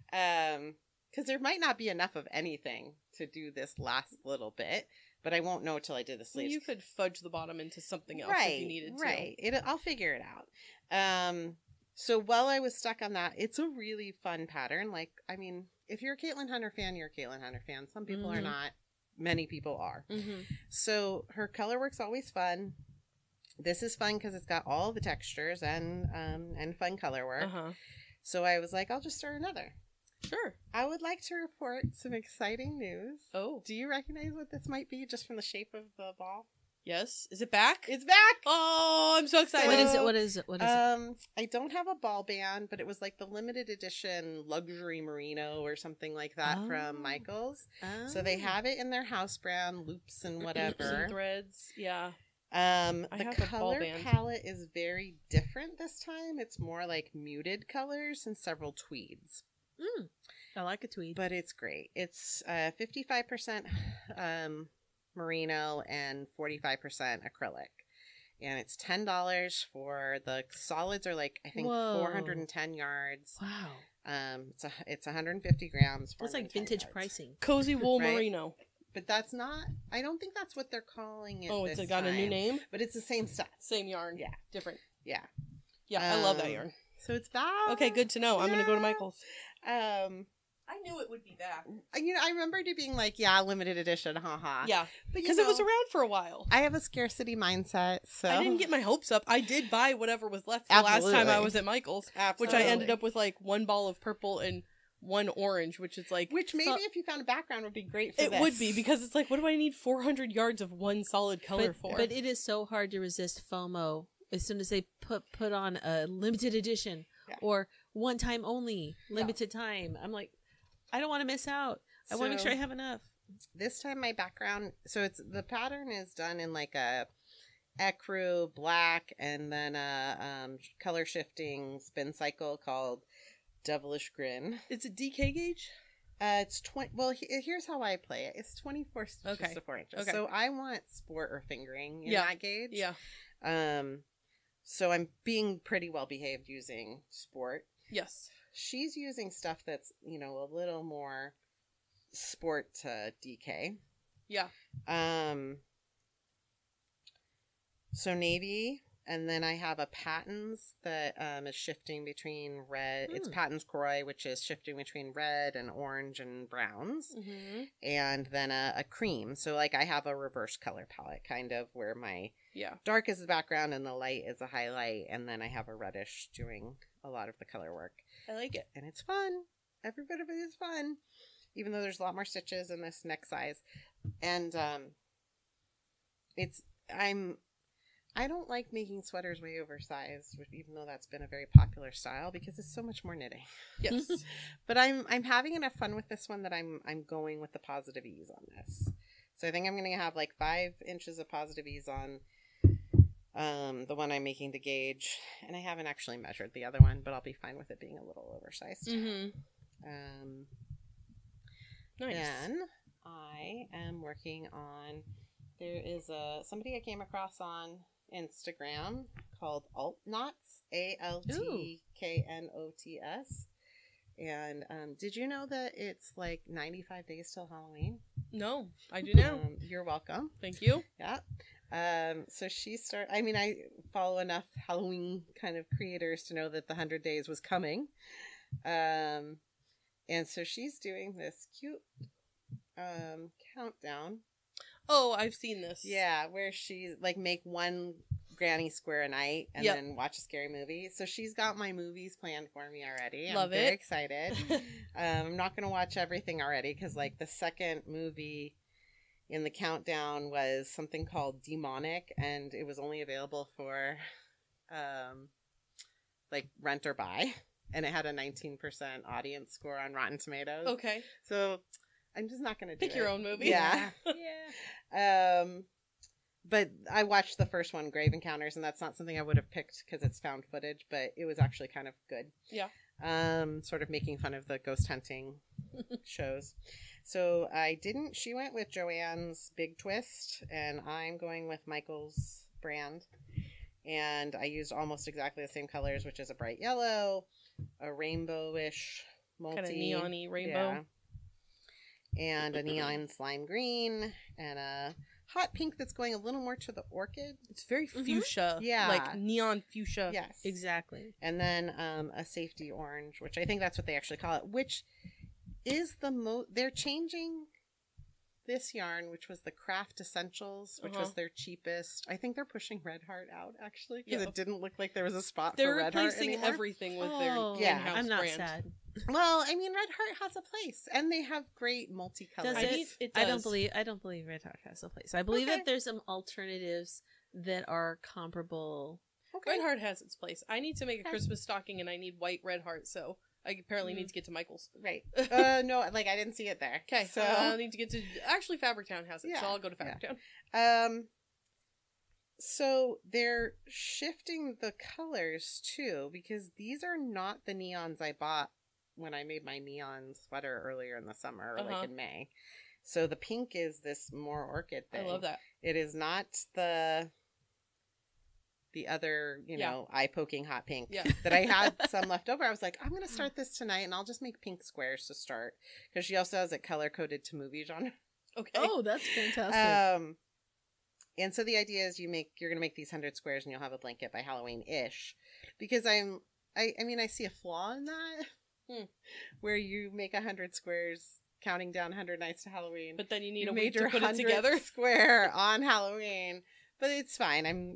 Because there might not be enough of anything to do this last little bit, but I won't know till I do the sleeves. Well, you could fudge the bottom into something else if you needed to. Right. I'll figure it out. So while I was stuck on that, it's a really fun pattern. Like, I mean, if you're a Caitlin Hunter fan, you're a Caitlin Hunter fan. Some people are not. Many people are. So her color work's always fun. This is fun because it's got all the textures and fun color work. So I was like, I'll just start another. Sure. I would like to report some exciting news. Oh. Do you recognize what this might be just from the shape of the ball? Yes. Is it back? It's back! Oh, I'm so excited. What is it? I don't have a ball band, but it was like the limited edition luxury merino or something like that from Michaels. So they have it in their house brand, loops and whatever. Loops and threads, yeah. The color palette is very different this time. It's more like muted colors and several tweeds. I like a tweed. But it's great. It's 55% merino and 45% acrylic. And it's $10 for the solids are like, I think, 410 yards. Wow. It's 150 grams. It's like vintage pricing. Cozy wool merino. But that's not, I don't think that's what they're calling it. Oh, it's got a new name? But it's the same stuff. Same yarn. Yeah. Different. Yeah. Yeah, I love that yarn. So it's back. Okay, good to know. I'm going to go to Yeah. Michael's. I knew it would be back. I remembered you being like, yeah, limited edition, haha. Yeah, But because it was around for a while. I have a scarcity mindset, so I didn't get my hopes up. I did buy whatever was left the last time I Absolutely. was at Michael's, Absolutely. which I ended up with like one ball of purple and one orange, which is like... Which maybe if you found a background would be great for It this. would be, because it's like, what do I need 400 yards of one solid color for? But it is so hard to resist FOMO as soon as they put on a limited edition or one time only, limited time. I'm like, I don't want to miss out. I want to make sure I have enough. This time my background, so it's the pattern is done in like a ecru black and then a color shifting spin cycle called Devilish Grin. It's a DK gauge? It's 20. Well, here's how I play it. It's 24 stitches to 4 inches. Okay. So I want sport or fingering in Yeah. that gauge. Yeah. So I'm being pretty well behaved using sport. Yes. She's using stuff that's, a little more sport to DK. Yeah. So navy, and then I have a Patton's that is shifting between red. It's Patton's Croy, which is shifting between red and orange and browns, and then a cream. So like I have a reverse color palette, kind of where my dark is the background and the light is a highlight, and then I have a reddish doing a lot of the color work. I like it. And it's fun. Every bit of it is fun. Even though there's a lot more stitches in this neck size. And I don't like making sweaters way oversized, even though that's been a very popular style, because it's so much more knitting. Yes. But I'm having enough fun with this one that I'm going with the positive ease on this. So I think I'm going to have like 5 inches of positive ease on the one I'm making the gauge, and I haven't actually measured the other one, but I'll be fine with it being a little oversized. Nice. Then I am working on, there is somebody I came across on Instagram called Altnots, ALTKNOTS. And did you know that it's like 95 days till Halloween? No, I do now. You're welcome. Thank you. Yeah. So I follow enough Halloween kind of creators to know that the 100 days was coming. And so she's doing this cute countdown. Oh, I've seen this. Yeah, where she like make one granny square a night and then watch a scary movie. So she's got my movies planned for me already. Love I'm very excited. I'm not going to watch everything already because like the second movie in the countdown was something called Demonic, and it was only available for like rent or buy, and it had a 19% audience score on Rotten Tomatoes. Okay. So I'm just not going to pick your own movie. Yeah. Yeah. But I watched the first one, Grave Encounters, and that's not something I would have picked because it's found footage, but it was actually kind of good. Yeah. Sort of making fun of the ghost hunting shows. So she went with Joanne's Big Twist, and I'm going with Michael's brand. And I used almost exactly the same colors, which is a bright yellow, a rainbowish multi. Kind of neon-y rainbow. Yeah. And a neon slime green, and a hot pink that's going a little more to the orchid. It's very fuchsia. Yeah. Like neon fuchsia. Yes. Exactly. And then a safety orange, which I think that's what they actually call it, which is they're changing this yarn, which was the Craft Essentials, which was their cheapest. I think they're pushing Red Heart out, actually, because it didn't look like there was a spot for Red Heart They're replacing anymore. everything with their in-house I'm not brand. sad. Well, I mean, Red Heart has a place, and they have great multicolors. Does it? It I does. don't believe Red Heart has a place. I believe that there's some alternatives that are comparable. Okay. Red Heart has its place. I need to make a Christmas stocking, and I need white Red Heart, so I apparently need to get to Michael's. Right. No, like I didn't see it there. Okay, so I need to get to... Actually, Fabric Town has it, so I'll go to Fabric Town. So they're shifting the colors, too, because these are not the neons I bought when I made my neon sweater earlier in the summer, or like in May. So the pink is this more orchid thing. I love that. It is not the other, eye-poking hot pink that I had some left over. I was like, I'm going to start this tonight, and I'll just make pink squares to start. Because she also has it color-coded to movie genre. Okay. Oh, that's fantastic. And so the idea is you're going to make these 100 squares, and you'll have a blanket by Halloween-ish. Because I'm I mean, I see a flaw in that, where you make 100 squares counting down 100 nights to Halloween. But then you need You a made week your to put it 100th together. square on Halloween. But it's fine. I'm,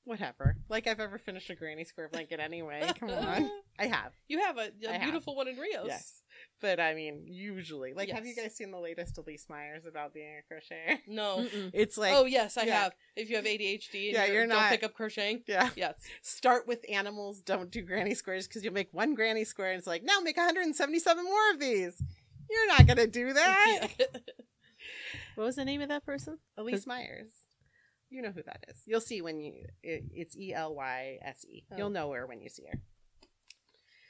whatever. Like I've ever finished a granny square blanket anyway. Come on. I have. You have a I beautiful one in Rios. Yes. But I mean, usually. Like, have you Yes. guys seen the latest Elise Myers about being a crocheter? No. Mm-mm. It's like, Oh, yes, I yeah. have. If you have ADHD and Yeah, you're don't not- pick up crocheting. yeah. Yes. Start with animals, don't do granny squares, because you'll make one granny square and it's like, now make 177 more of these. You're not going to do that. Yeah. What was the name of that person? Elise Myers. You know who that is. You'll see when it's Elyse. Oh. You'll know her when you see her.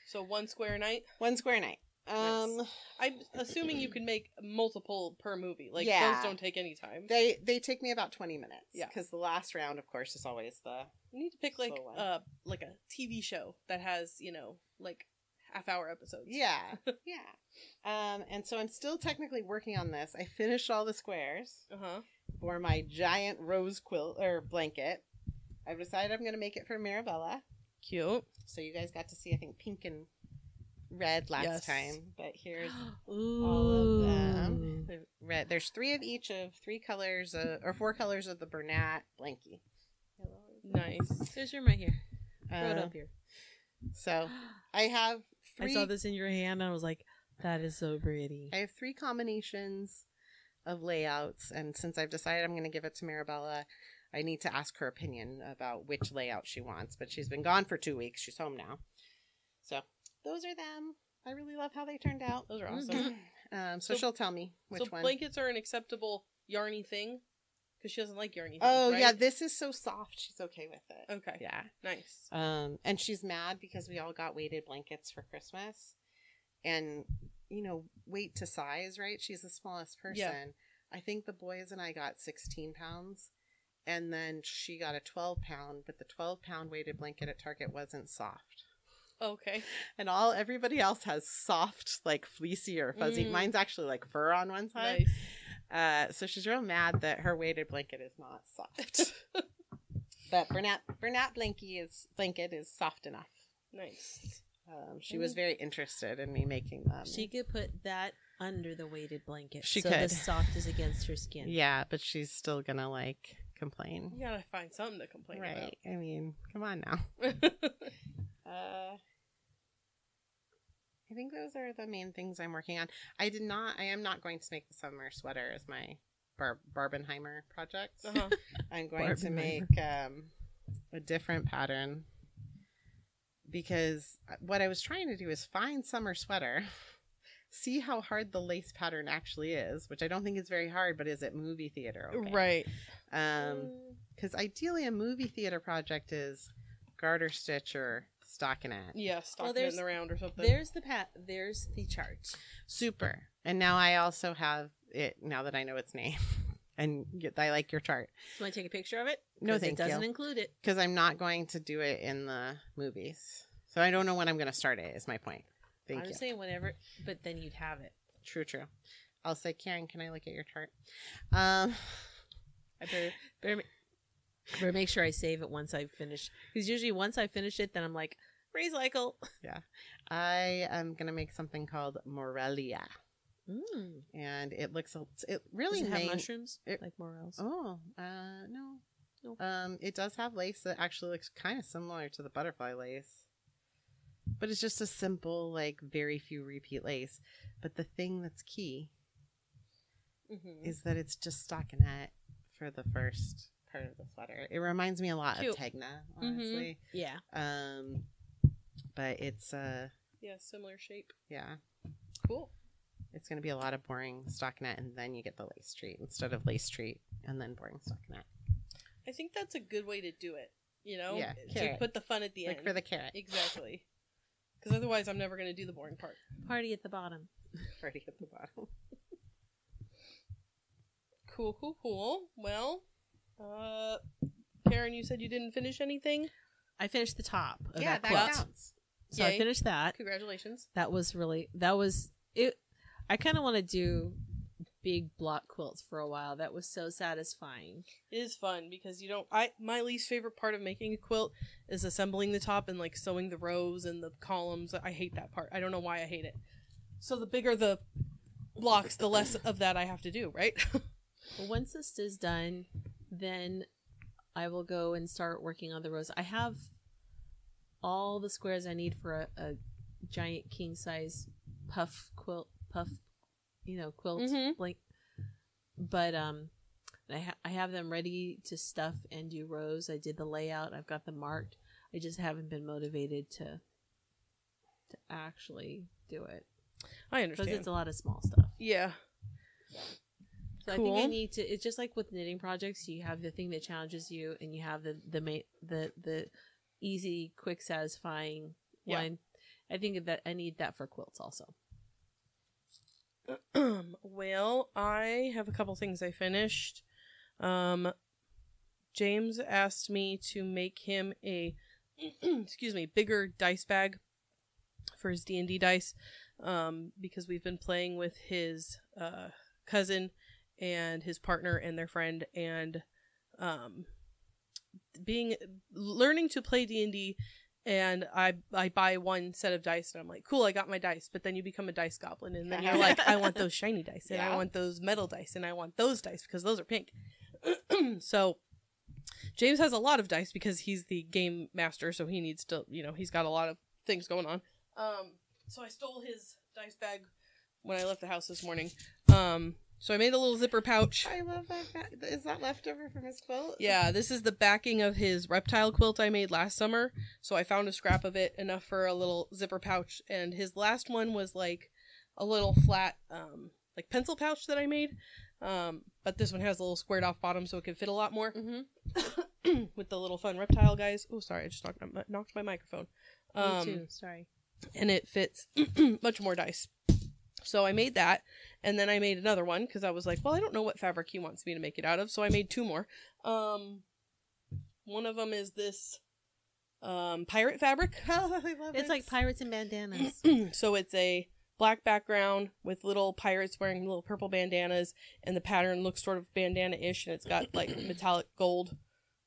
So 1 square a night? 1 square night. Nice. I'm assuming you can make multiple per movie. Like, Yeah. those don't take any time. They take me about 20 minutes. Yeah. Because the last round, of course, is always the... You need to pick, like Slow one. a TV show that has, like, half-hour episodes. Yeah. Yeah. And so I'm still technically working on this. I finished all the squares Uh-huh. for my giant rose quilt or blanket. I've decided I'm going to make it for Mirabella. Cute. So you guys got to see, I think, pink and red last Yes. time. But here's Ooh. all of them. The red. There's 3 of each of 3 colors, or 4 colors of the Bernat blankie. Nice. There's room right here. Throw it Uh, up here. So I have 3. I saw this in your hand and I was like, that is so pretty. I have 3 combinations of layouts, and since I've decided I'm going to give it to Mirabella, I need to ask her opinion about which layout she wants. But she's been gone for 2 weeks. She's home now. So those are them. I really love how they turned out. Those are awesome. So she'll tell me which So one. blankets are an acceptable yarny thing? Because she doesn't like yarny things, Oh, right? yeah, this is so soft. She's okay with it. Okay. Yeah. Nice. And she's mad because we all got weighted blankets for Christmas. And, weight to size, right? She's the smallest person. Yeah. I think the boys and I got 16 pounds. And then she got a 12-pound, but the 12-pound weighted blanket at Target wasn't soft. Okay. And everybody else has soft, like fleecy or fuzzy. Mm. Mine's actually like fur on one side. Nice. So she's real mad that her weighted blanket is not soft. But Bernat blanket is soft enough. Nice. She was very interested in me making them. She could put that under the weighted blanket. She so could. the soft is against her skin. Yeah, but she's still gonna complain. You gotta find something to complain Right. I mean, come on now. about. I think those are the main things I'm working on. I am not going to make the summer sweater as my Barbenheimer project. Uh-huh. I'm going to make a different pattern, because what I was trying to do is find summer sweater, see how hard the lace pattern actually is, which I don't think is very hard, but is it movie theater? Okay. Right. Because ideally a movie theater project is garter stitch or stockinette. Yeah, stocking it there's- in the round or something. There's the chart. Super. And now I also have it, now that I know its name. And I like your chart. You want to take a picture of it? No, 'Cause thank it doesn't you. include it. Because I'm not going to do it in the movies. So I don't know when I'm going to start it, is my point. Thank I'm you. saying whenever, but then you'd have it. True. I'll say, Karin, can I look at your chart? I better make sure I save it once I finish. Because usually once I finish it, then I'm like, recycle. I am going to make something called Morelia. Mm. And it Does really it have main- mushrooms? it- Like morels? Oh, no. No. It does have lace that actually looks kind of similar to the butterfly lace. But it's just a simple, very few repeat lace. But the thing that's key Mhm. is that it's just stockinette for the first part of the sweater. It reminds me a lot Cute. of Tegna, honestly. Yeah. But it's, Yeah, similar shape. yeah. Cool. It's going to be a lot of boring stockinette, and then you get the lace treat instead of lace treat and then boring stockinette. I think that's a good way to do it. Yeah, To carrot. put the fun at the Like end. for the carrot. Exactly. Because otherwise, I'm never going to do the boring part. Party at the bottom. Party at the bottom. Cool. Well, Karin, you said you didn't finish anything. I finished the top of Yeah, that that quilt. counts. So I Yay. finished that. Congratulations. That was it. I kind of want to do big block quilts for a while. That was so satisfying. It is fun because my least favorite part of making a quilt is assembling the top and like sewing the rows and the columns. I hate that part. I don't know why I hate it. So the bigger the blocks, the less of that I have to do, right? Well, once this is done, then I will go and start working on the rows. I have all the squares I need for a giant king size quilt, Mhm. like, but I have them ready to stuff and do rows. I did the layout. I've got them marked. I just haven't been motivated to actually do it I because understand. it's a lot of small stuff. Yeah. So Cool. I think I need to. It's just like with knitting projects. You have the thing that challenges you, and you have the easy, quick, satisfying Yeah. one. I think that I need that for quilts also. Well, I have a couple things I finished. James asked me to make him a bigger dice bag for his D&D dice, because we've been playing with his cousin and his partner and their friend, and learning to play D&D, and I buy one set of dice and I'm like, cool, I got my dice, but then you become a dice goblin and then you're like, I want those shiny dice and I Yeah. want those metal dice and I want those dice because those are pink. So James has a lot of dice because he's the game master, so he needs to, he's got a lot of things going on. So I stole his dice bag when I left the house this morning. So I made a little zipper pouch. I love that. Is that leftover from his quilt? Yeah, this is the backing of his reptile quilt I made last summer. So I found a scrap of it, enough for a little zipper pouch. And his last one was like a little flat, like pencil pouch that I made. But this one has a little squared off bottom so it can fit a lot more. Mm-hmm. With the little fun reptile guys. Oh, sorry, I just knocked my microphone. Me too. Sorry. And it fits much more dice. So I made that, and then I made another one because I was like, well, I don't know what fabric he wants me to make it out of, so I made two more. One of them is this pirate fabric. Oh, I love it. It's like pirates and bandanas. So it's a black background with little pirates wearing little purple bandanas, and the pattern looks sort of bandana-ish, and it's got like metallic gold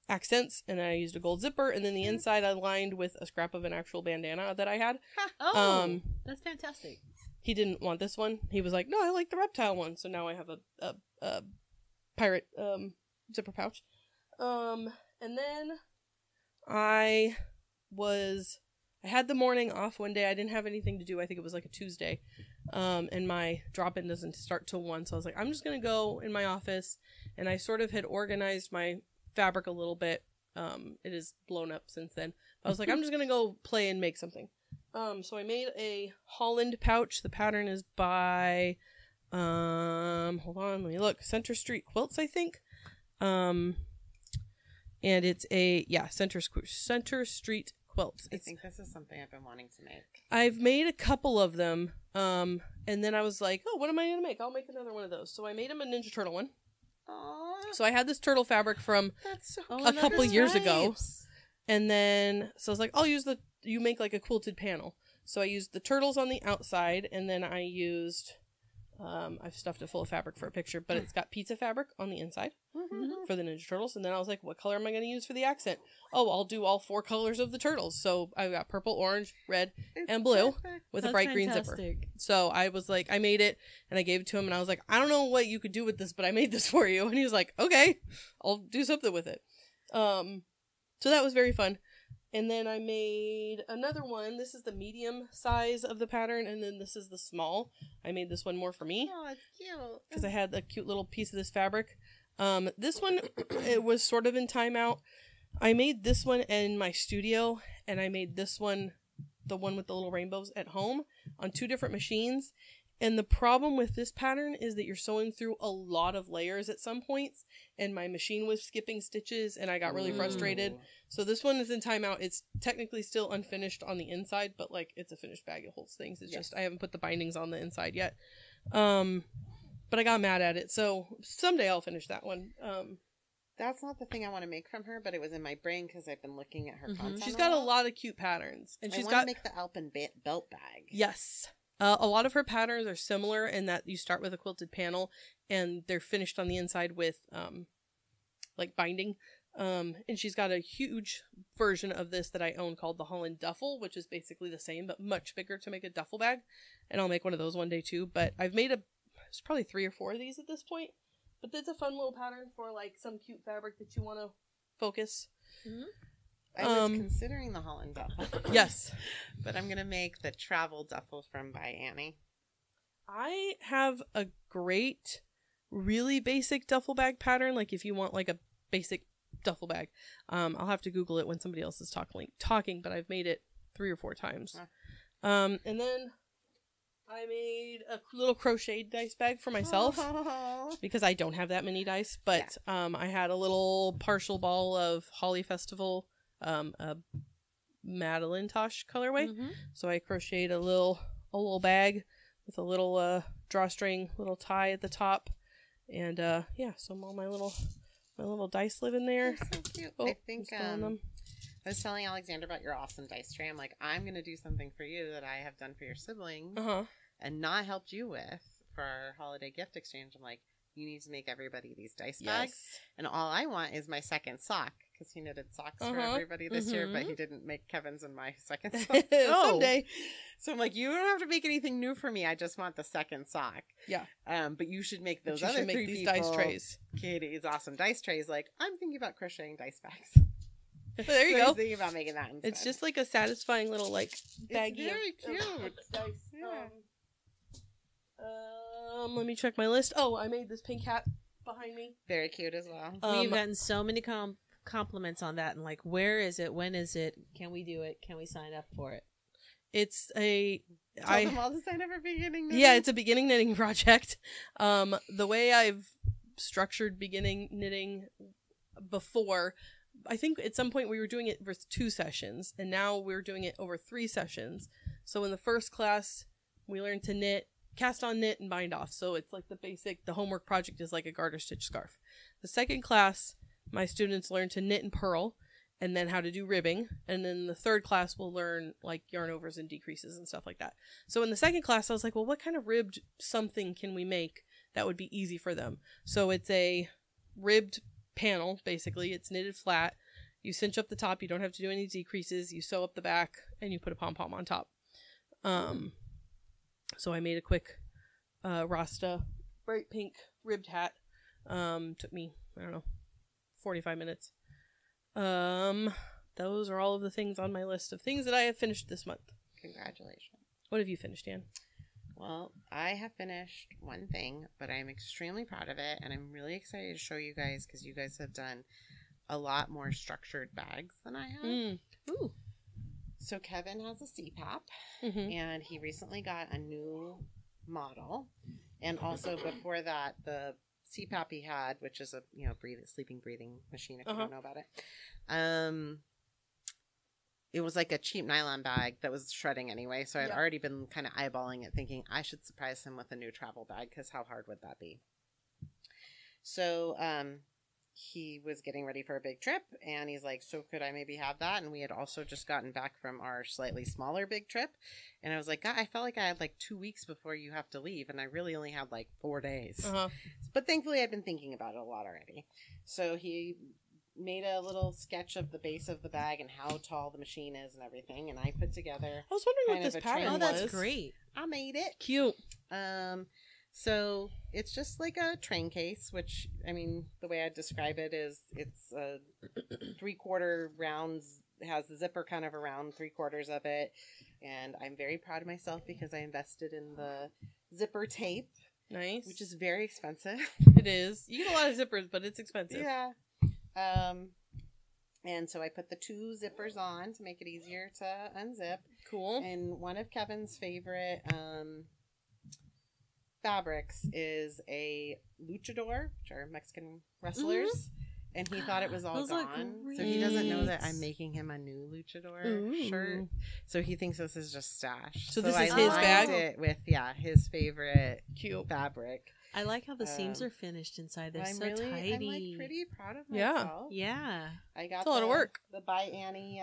accents, and I used a gold zipper, and then the inside I lined with a scrap of an actual bandana that I had. Oh, that's fantastic. He didn't want this one. He was like, no, I like the reptile one. So now I have a pirate zipper pouch. And then I had the morning off one day. I didn't have anything to do. I think it was like a Tuesday. And my drop-in doesn't start till 1. So I was like, I'm just going to go in my office. And I sort of had organized my fabric a little bit. It is blown up since then. I was like, I'm just going to go play and make something. So I made a Holland pouch. The pattern is by, hold on, let me look. Center Street Quilts, I think. And it's Center Street Quilts. I think this is something I've been wanting to make. I've made a couple of them. And then I was like, oh, what am I going to make? I'll make another one of those. So I made him a Ninja Turtle one. Aww, So I had this turtle fabric from that's so a couple years ago. stripes. And then, so I was like, you make like a quilted panel. So I used the turtles on the outside, and then I used, I've stuffed it full of fabric for a picture, but it's got pizza fabric on the inside for the Ninja Turtles. And then I was like, what color am I going to use for the accent? Oh, I'll do all 4 colors of the turtles. So I got purple, orange, red, and blue Perfect. with a That's bright green zipper. fantastic. So I was like, I made it, and I gave it to him, and I was like, I don't know what you could do with this, but I made this for you. And he was like, okay, I'll do something with it. So that was very fun. And then I made another one. This is the medium size of the pattern, and then this is the small. I made this one more for me Oh, it's cute. because I had a cute little piece of this fabric. This one, it was sort of in timeout. I made this one in my studio, and I made this one, the one with the little rainbows, at home on 2 different machines. And the problem with this pattern is that you're sewing through a lot of layers at some points, and my machine was skipping stitches, and I got really frustrated. So this one is in timeout. It's technically still unfinished on the inside, but like it's a finished bag. It holds things. It's just I haven't put the bindings on the inside yet. But I got mad at it, so someday I'll finish that one. That's not the thing I want to make from her, but it was in my brain because I've been looking at her content. She's got a lot of cute patterns, and I she's want got to make the Alpen belt bag. yes. A lot of her patterns are similar in that you start with a quilted panel and they're finished on the inside with like binding. And she's got a huge version of this that I own called the Holland Duffel, which is basically the same but much bigger to make a duffel bag. And I'll make one of those one day too. But I've made there's probably 3 or 4 of these at this point. But it's a fun little pattern for like some cute fabric that you want to focus. Mm-hmm. I was considering the Holland Duffel. Yes. But I'm going to make the travel duffel from by Annie. I have a great, really basic duffel bag pattern. Like if you want like a basic duffel bag, I'll have to Google it when somebody else is talking, but I've made it 3 or 4 times. And then I made a little crocheted dice bag for myself because I don't have that many dice, but I had a little partial ball of Holly Festival, a Madeline-tosh colorway. Mm-hmm. So I crocheted a little bag with a little drawstring, little tie at the top, and so all my little dice live in there. They're so cute. I think I was telling Alexander about your awesome dice tray. I'm like, I'm gonna do something for you that I have done for your siblings and not helped you with for our holiday gift exchange. I'm like, you need to make everybody these dice bags, and all I want is my second sock, because he knitted socks for everybody this year, but he didn't make Kevin's and my second sock. Someday. So I'm like, you don't have to make anything new for me. I just want the second sock. Yeah. But you should make those other 3 these people, dice trays. Katie's awesome dice trays. Like, I'm thinking about crocheting dice bags. But there you so I go. was thinking about making that instead. It's just like a satisfying little like baggie. It's very cute. Dice. Yeah. Let me check my list. Oh, I made this pink hat behind me. Very cute as well. We've gotten so many compliments on that, and like, where is it? When is it? Can we do it? Can we sign up for it? It's a Tell them all to sign up for beginning knitting. Yeah, it's a beginning knitting project. The way I've structured beginning knitting before, I think at some point we were doing it for 2 sessions, and now we're doing it over 3 sessions. So in the first class, we learned to knit, cast on, knit, and bind off. So it's like the homework project is like a garter stitch scarf. The second class, my students learn to knit and purl, and then how to do ribbing. And then the third class will learn like yarn overs and decreases and stuff like that. So in the second class, I was like, well, what kind of ribbed something can we make that would be easy for them? So it's a ribbed panel, basically. It's knitted flat. You cinch up the top. You don't have to do any decreases. You sew up the back, and you put a pom-pom on top. So I made a quick Rasta bright pink ribbed hat. Took me, 45 minutes. Those are all of the things on my list of things that I have finished this month. Congratulations. What have you finished, Anne? Well, I have finished one thing, but I'm extremely proud of it, and I'm really excited to show you guys, because you guys have done a lot more structured bags than I have. Ooh. So Kevin has a CPAP, and he recently got a new model, and also before that, the CPAP he had, which is a sleeping breathing machine if you don't know about it. It was like a cheap nylon bag that was shredding anyway, so I'd already been kind of eyeballing it, thinking I should surprise him with a new travel bag, because how hard would that be? So he was getting ready for a big trip, and he's like, so could I maybe have that? And we had also just gotten back from our slightly smaller big trip, and I was like, God, I felt like I had like 2 weeks before you have to leave, and I really only had like 4 days. But thankfully I'd been thinking about it a lot already. So he made a little sketch of the base of the bag and how tall the machine is and everything, and I put together I was wondering what this pattern was. That's great. I made it. Cute. So it's just like a train case, which, I mean, the way I describe it is it's a 3/4 rounds, has the zipper kind of around 3/4 of it, and I'm very proud of myself because I invested in the zipper tape. Nice. Which is very expensive. It is. You get a lot of zippers, but it's expensive. Yeah. And so I put the 2 zippers on to make it easier to unzip. Cool. And one of Kevin's favorite fabrics is a luchador, which are Mexican wrestlers. And he thought it was all gone. So he doesn't know that I'm making him a new luchador shirt. So he thinks this is just stash. So this is his bag? It with, his favorite cute fabric. I like how the seams are finished inside. They're so tidy. I'm like pretty proud of myself. Yeah. I got a lot of work. The By Annie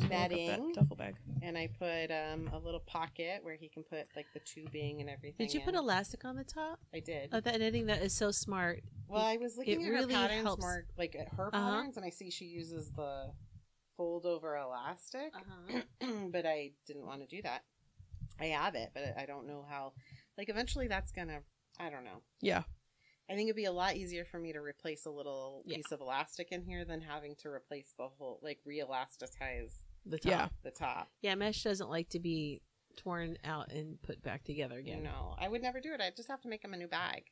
netting, duffel bag. and I put a little pocket where he can put like the tubing and everything. Did you put elastic on the top? I did. Oh, that knitting, that is so smart. Well, I was looking It at really her patterns helps. more, like at her patterns, and I see she uses the fold over elastic, but I didn't want to do that. I have it, but I don't know how. Like, eventually that's gonna, I don't know. Yeah. I think it'd be a lot easier for me to replace a little piece of elastic in here than having to replace the whole, like, re-elasticize The top. Yeah. the top. Yeah, mesh doesn't like to be torn out and put back together again. No, I would never do it. I'd just have to make him a new bag.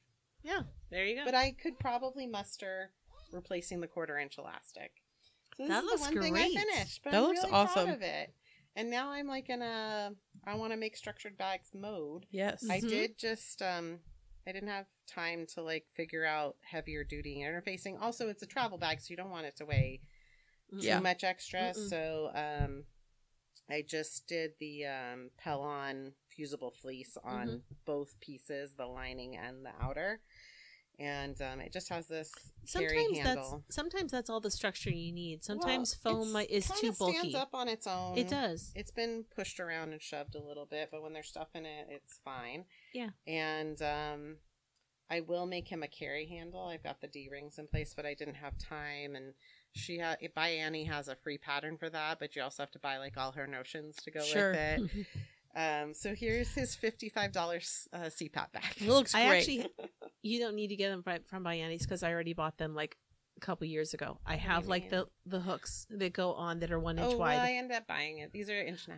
Yeah, there you go. But I could probably muster replacing the 1/4 inch elastic. So this That is looks the one thing I great. finished. But That I'm looks really awesome. proud of it. And now I'm like in a I want to make structured bags mode. Yes. I Mhm. did just I didn't have time to like figure out heavier duty interfacing. Also, it's a travel bag, so you don't want it to weigh Yeah. too much extra. Mm-mm. So I just did the Pellon fusible fleece on both pieces, the lining and the outer. And it just has this carry handle. Sometimes that's all the structure you need. Sometimes foam is too It bulky. stands up on its own. It does. It's been pushed around and shoved a little bit, but when there's stuff in it, it's fine. Yeah. And I will make him a carry handle. I've got the D-rings in place, but I didn't have time. And By Annie has a free pattern for that, but you also have to buy like all her notions to go Sure. with it. So here's his $55 CPAP bag. It looks great. I actually, you don't need to get them from Bianni's because I already bought them like a couple years ago. I have you like mean? the hooks that go on that are 1 inch Oh, wide. well, I ended up buying it. These are 1.5 inches.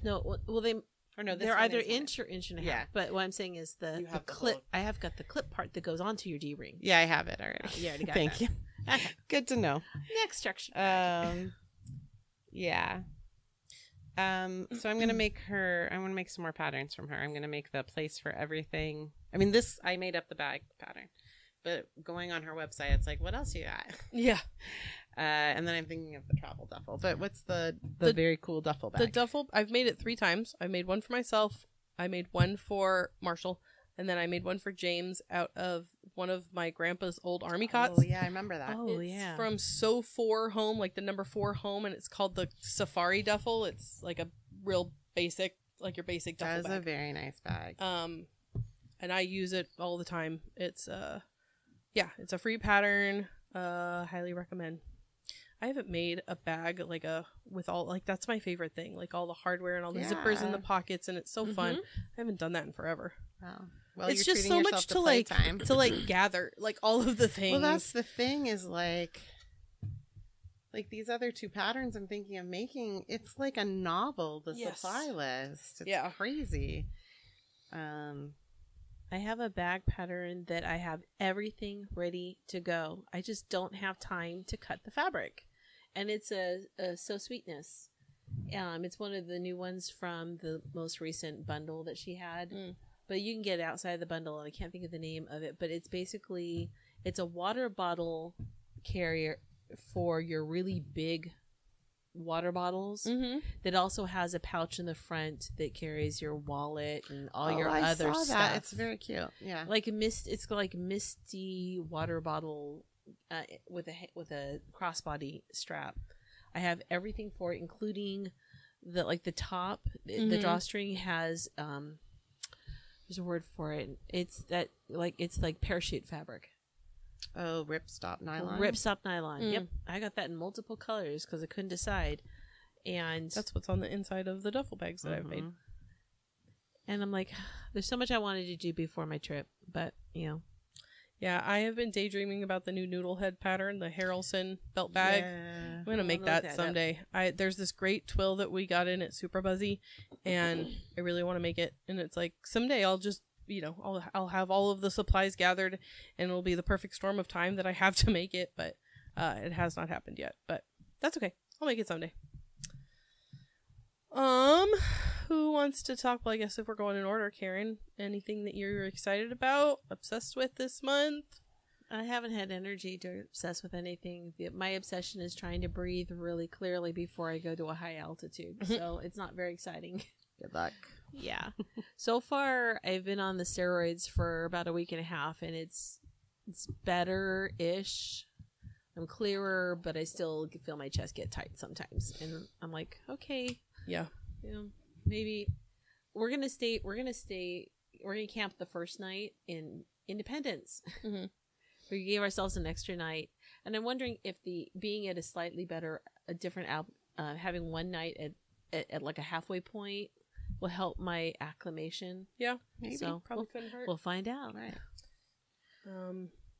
No, well they Or no, this they're one either is 1 inch or inch and a half. Yeah. But what I'm saying is You the have the clip. little- I have got the clip part that goes onto your D ring. Yeah, I have it already. You already got Thank that. you. Okay. Good to know. Next structure. Yeah. So I'm gonna make her. I want to make some more patterns from her. I'm gonna make the place for everything. I mean, this I made up the bag pattern, but going on her website, it's like, what else you got? Yeah. And then I'm thinking of the travel duffel. But what's the very cool duffel bag? The duffel, I've made it 3 times. I made one for myself. I made one for Marshall. And then I made one for James out of one of my grandpa's old army cots. Oh yeah, I remember that. Oh, It's yeah. from So 4 Home, like the number 4 home, and it's called the Safari Duffel. It's like a real basic, like your basic duffel That is a bag. very nice bag. And I use it all the time. It's it's a free pattern. Highly recommend. I haven't made a bag with all, like, that's my favorite thing, like all the hardware and all the zippers in Yeah. the pockets, and it's so fun. I haven't done that in forever. Wow. Well, It's you're just treating so yourself much to like playtime. gather, like all of the things. Well, that's the thing is like these other 2 patterns I'm thinking of making. It's like a novel. The Yes. supply list. It's Yeah. crazy. I have a bag pattern that I have everything ready to go. I just don't have time to cut the fabric. And it's a So Sweetness. It's one of the new ones from the most recent bundle that she had. But you can get it outside the bundle, and I can't think of the name of it. But it's basically, it's a water bottle carrier for your really big water bottles that also has a pouch in the front that carries your wallet and all your other saw stuff. that. It's very cute. Yeah. Like it's like misty water bottle with a crossbody strap. I have everything for it, including the top. The drawstring has there's a word for it. It's like parachute fabric. Oh, ripstop nylon. Ripstop nylon. Yep, I got that in multiple colors because I couldn't decide. And That's what's on the inside of the duffel bags that I've made. And I'm like, there's so much I wanted to do before my trip, but Yeah, I have been daydreaming about the new noodle head pattern, the Harrelson belt bag. Yeah. I'm gonna make look that that up. someday. There's this great twill that we got in at Super Buzzy, and I really want to make it. And it's like someday I'll just, I'll have all of the supplies gathered, and it'll be the perfect storm of time that I have to make it. But it has not happened yet. But that's okay. I'll make it someday. Who wants to talk? Well, I guess if we're going in order, Karin, anything that you're excited about, obsessed with this month? I haven't had energy to obsess with anything. My obsession is trying to breathe really clearly before I go to a high altitude. So it's not very exciting. Good luck. Yeah. So far, I've been on the steroids for about a week and a half, and it's better-ish. I'm clearer, but I still feel my chest get tight sometimes. And I'm like, okay, Yeah. Maybe we're gonna camp the first night in Independence. Mhm. We gave ourselves an extra night, and I'm wondering if being at a different having one night at like a halfway point will help my acclimation. Yeah. Maybe. So Probably couldn't hurt. we'll find out. Right.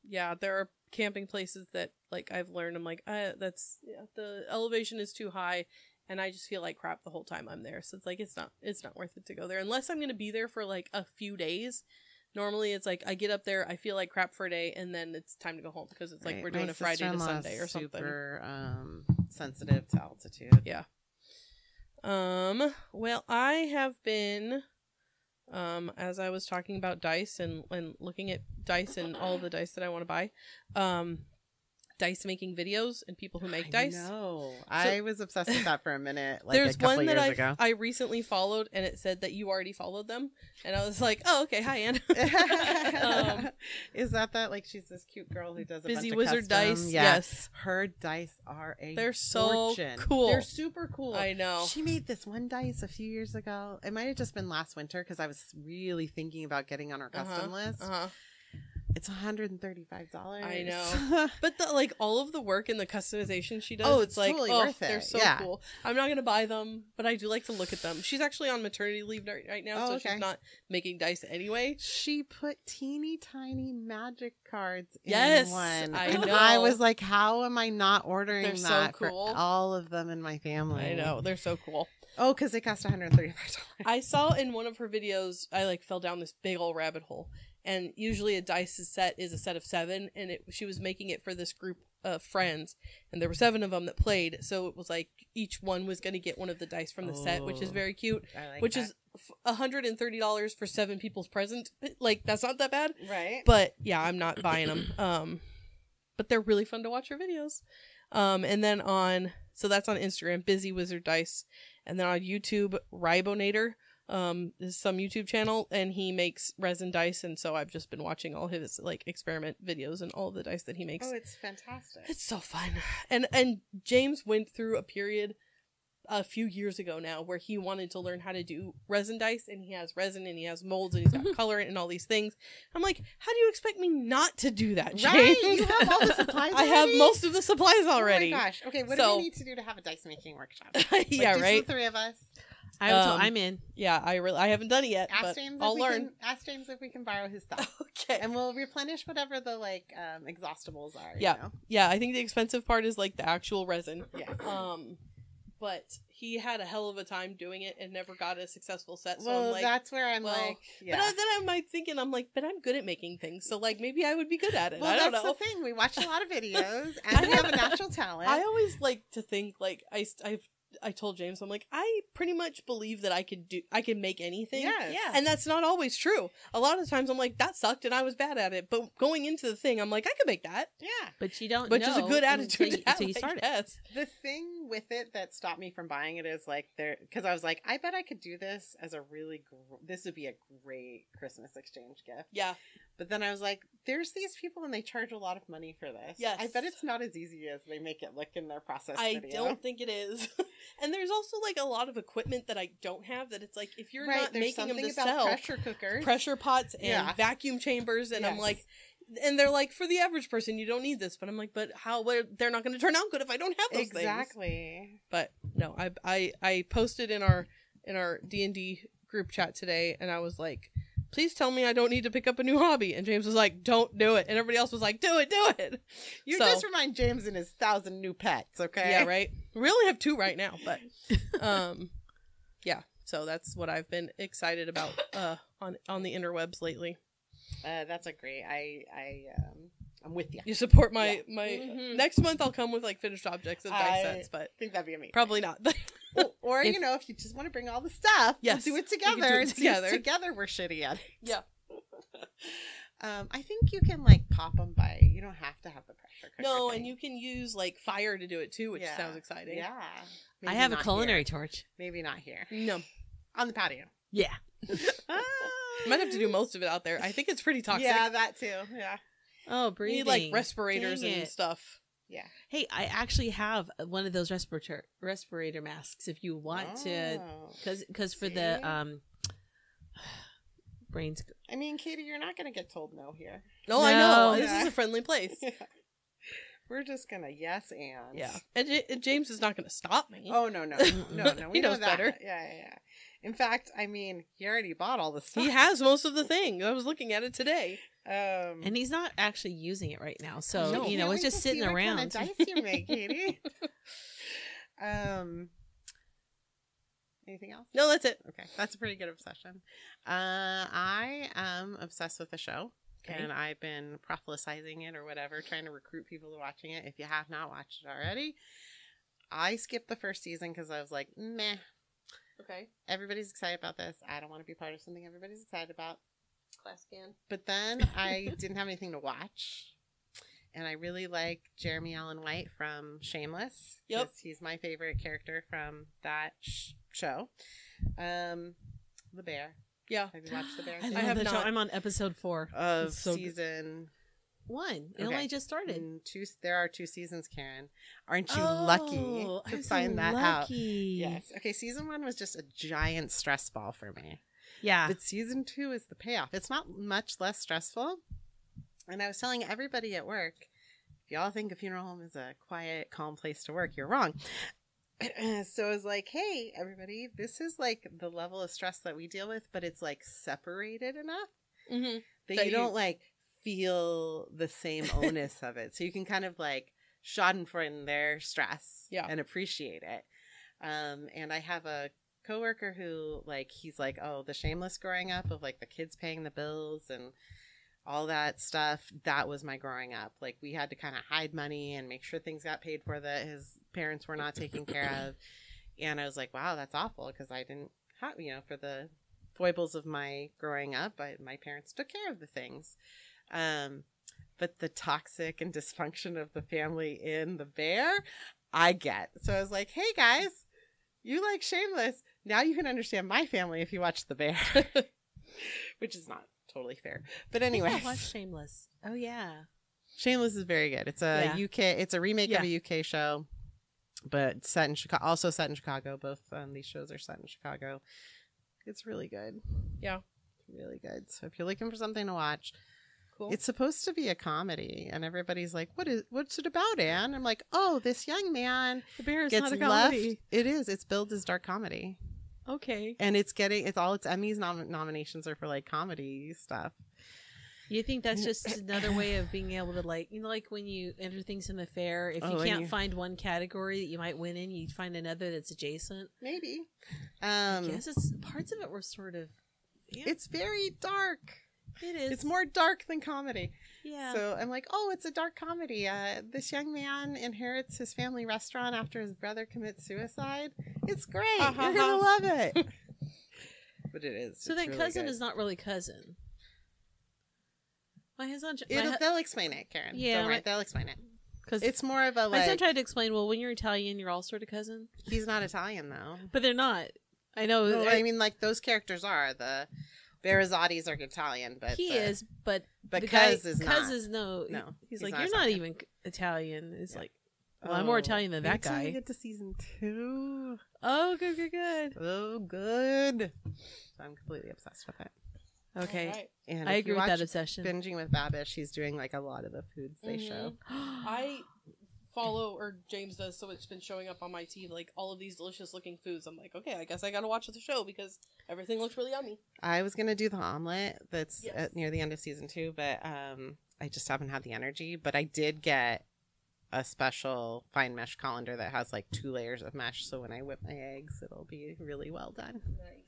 Yeah, there are camping places that like I've learned. I'm like, the elevation is too high, and I just feel like crap the whole time I'm there. So it's like it's not worth it to go there unless I'm gonna be there for like a few days. Normally, it's like I get up there, I feel like crap for a day, and then it's time to go home because it's like we're doing a Friday to Sunday or something. Super sensitive to altitude. Yeah. Well, I have been, as I was talking about dice and looking at dice and all the dice that I want to buy, dice making videos and people who make dice. No, I was obsessed with that for a minute. Like There's a couple one that years ago. I recently followed, and it said that you already followed them, and I was like, oh, okay, hi, Anne. Is that like she's this cute girl who does a Busy bunch of Wizard custom? Dice. Yeah. Yes, Her dice are they're so fortune. cool. They're super cool. I know. She made this one dice a few years ago. It might have just been last winter because I was really thinking about getting on her custom list. It's $135. I know. But like all of the work and the customization she does, Oh, it's like, totally oh, worth it. they're so Yeah. cool. I'm not gonna buy them, but I do like to look at them. She's actually on maternity leave right now, so okay. she's not making dice anyway. She put teeny tiny magic cards Yes, in one. I And know. I was like, how am I not ordering They're so that cool. for all of them in my family? I know, they're so cool. Oh, because they cost $135. I saw in one of her videos, I like fell down this big old rabbit hole. And usually a dice set is a set of 7, and she was making it for this group of friends, and there were 7 of them that played, so it was like each one was going to get one of the dice from the set, which is very cute, I like which that. is $130 for 7 people's present. Like, that's not that bad, Right. but yeah, I'm not buying them. But they're really fun to watch her videos. And then so that's on Instagram, Busy Wizard Dice, and then on YouTube, Ribonator. This is some YouTube channel, and he makes resin dice, and so I've just been watching all his like experiment videos and all of the dice that he makes. Oh, it's fantastic. It's so fun. And James went through a period a few years ago now where he wanted to learn how to do resin dice, and he has resin and he has molds and he's got color and all these things. I'm like, how do you expect me not to do that, James? Right? You have all the supplies I have already? most of the supplies already. Oh my gosh. Okay, what do we need to do to have a dice making workshop? Yeah, just right? the 3 of us. I'm in. Yeah, I haven't done it yet, Ask but James I'll learn. Ask James if we can borrow his stuff. Okay. And we'll replenish whatever the exhaustibles are. Yeah. You know? Yeah, I think the expensive part is like the actual resin. Yeah. But he had a hell of a time doing it and never got a successful set. So Well, I'm like, that's where I'm well, like, yeah. But then I'm like thinking, but I'm good at making things, so like maybe I would be good at it. Well, I don't that's know. the thing. We watch a lot of videos, and we have a natural talent. I always like to think like I told James, I'm like, I pretty much believe that I can make anything. Yes. Yeah. And that's not always true. A lot of times I'm like, that sucked and I was bad at it. But going into the thing, I'm like, I could make that. Yeah. But you don't Which know is a good attitude to have, until you start it. Yes. The thing with it that stopped me from buying it is like because I was like, I bet I could do this as a really this would be a great Christmas exchange gift. Yeah. But then I was like, there's these people and they charge a lot of money for this. Yes. I bet it's not as easy as they make it look in their process I video. don't think it is. And there's also like a lot of equipment that I don't have that it's like if you're Right, not there's making them something to about sell, pressure cookers. pressure pots and Yeah. vacuum chambers, and I'm Yes. like, and they're like, for the average person, you don't need this. But I'm like, but they're not going to turn out good if I don't have those things. Exactly. But no, I posted in our D&D group chat today, and I was like, please tell me I don't need to pick up a new hobby. And James was like, don't do it. And everybody else was like, do it. You So- just remind James and his 1,000 new pets, okay? Yeah, right. We only have 2 right now, but yeah. So that's what I've been excited about on the interwebs lately. That's a great. I'm with you. You support my Mhm. next month. I'll come with like finished objects and dice sets, but I think that'd be amazing. probably not. Or If- if you just want to bring all the stuff, Yes, we'll do it we can together. do it and see together. if together we're shitty at it. Yeah. I think you can like pop them by. You don't have to have the pressure cooker. No, thing. and you can use like fire to do it too, which Yeah. sounds exciting. Yeah. I Maybe have a not culinary here. torch. Maybe not here. No, On the patio. Yeah. might have to do most of it out there. I think it's pretty toxic. Yeah, that too. Yeah. Oh, You breathing. need like respirators Dang and it. stuff. Yeah. Hey, I actually have one of those respirator masks if you want to, because for the brains. I mean, Katie, you're not going to get told no here. No, I know. No. This is a friendly place. We're just going to yes and. Yeah. And James is not going to stop me. Oh, no. No. He know knows that. better. Yeah. In fact, I mean, he already bought all the stuff. He has most of the thing. I was looking at it today. And he's not actually using it right now. So, No, you know, it's just sitting around. What kind of dice you make, Katie? Anything else? No, that's it. Okay. That's a pretty good obsession. I am obsessed with the show. Okay. And I've been proselytizing it or whatever, trying to recruit people to watching it. If you have not watched it already, I skipped the first season because I was like, meh. Okay. Everybody's excited about this. I don't want to be part of something everybody's excited about. Class can. But then I didn't have anything to watch. And I really like Jeremy Allen White from Shameless. Yep. He's my favorite character from that show. The Bear. Yeah. Have you watched The Bear? I I love have that show. not. I'm on episode 4 Of It's so good. season 1. It Okay. only just started. There are 2 seasons, Karen. Aren't you lucky to I'm find so that out? lucky. Yes. Okay, season 1 was just a giant stress ball for me. Yeah. But season 2 is the payoff. It's not much less stressful. And I was telling everybody at work, if y'all think a funeral home is a quiet, calm place to work, you're wrong. So I was like, hey, everybody, this is like the level of stress that we deal with, but it's like separated enough Mm-hmm. that you don't like feel the same onus of it. So you can kind of like schadenfreude their stress and appreciate it. And I have a coworker who like, he's like, oh, the Shameless growing up of like the kids paying the bills and all that stuff. That was my growing up. Like we had to kind of hide money and make sure things got paid for that his parents were not taken care of. And I was like, wow, that's awful. Cause I didn't have, for the foibles of my growing up, my parents took care of the things. But the toxic and dysfunction of the family in The Bear, I get. So I was like, hey guys, you like Shameless. Now you can understand my family if you watch The Bear, which is not totally fair. But anyway, I watched Shameless. Oh yeah. Shameless is very good. It's a UK. It's a remake of a UK show, but set in Chicago. Also set in Chicago. Both these shows are set in Chicago. It's really good. Yeah, really good. So if you're looking for something to watch, cool. It's supposed to be a comedy, and everybody's like, "What's it about, Anne?" I'm like, "Oh, this young man The Bear is gets not a left." comedy. It is. It's billed as dark comedy, Okay. and it's all its Emmys nominations are for like comedy stuff. You think that's just another way of being able to like, like when you enter things in the fair, if you can't find one category that you might win in, you find another that's adjacent. Maybe. I guess it's parts of it were sort of. Yeah. It's very dark. It is. It's more dark than comedy. Yeah. So I'm like, oh, it's a dark comedy. This young man inherits his family restaurant after his brother commits suicide. It's great. You're gonna love it. But it is. So then, really cousin is not really cousin. My husband. They'll explain it, Karen. Yeah, don't worry, they'll explain it. Because it's more of a my son tried to explain. Well, when you're Italian, you're all sort of cousin. He's not Italian though. But they're not. I know. No, I mean, like those characters are the Bearizottis are Italian, but he is. But Cuz is not. Cuz is no. He's like, you're Italian. not even Italian. It's like, well, I'm more Italian than that guy. We get to season 2. Oh, good. Oh, good. So I'm completely obsessed with it. Okay. Right. And I agree with that obsession. Binging with Babish, she's doing like a lot of the foods they show. I follow, or James does, so it's been showing up on my feed, like all of these delicious looking foods. I'm like, okay, I guess I gotta watch the show because everything looks really yummy. I was gonna do the omelet that's near the end of season 2, but I just haven't had the energy. But I did get a special fine mesh colander that has like 2 layers of mesh, so when I whip my eggs, it'll be really well done. Nice.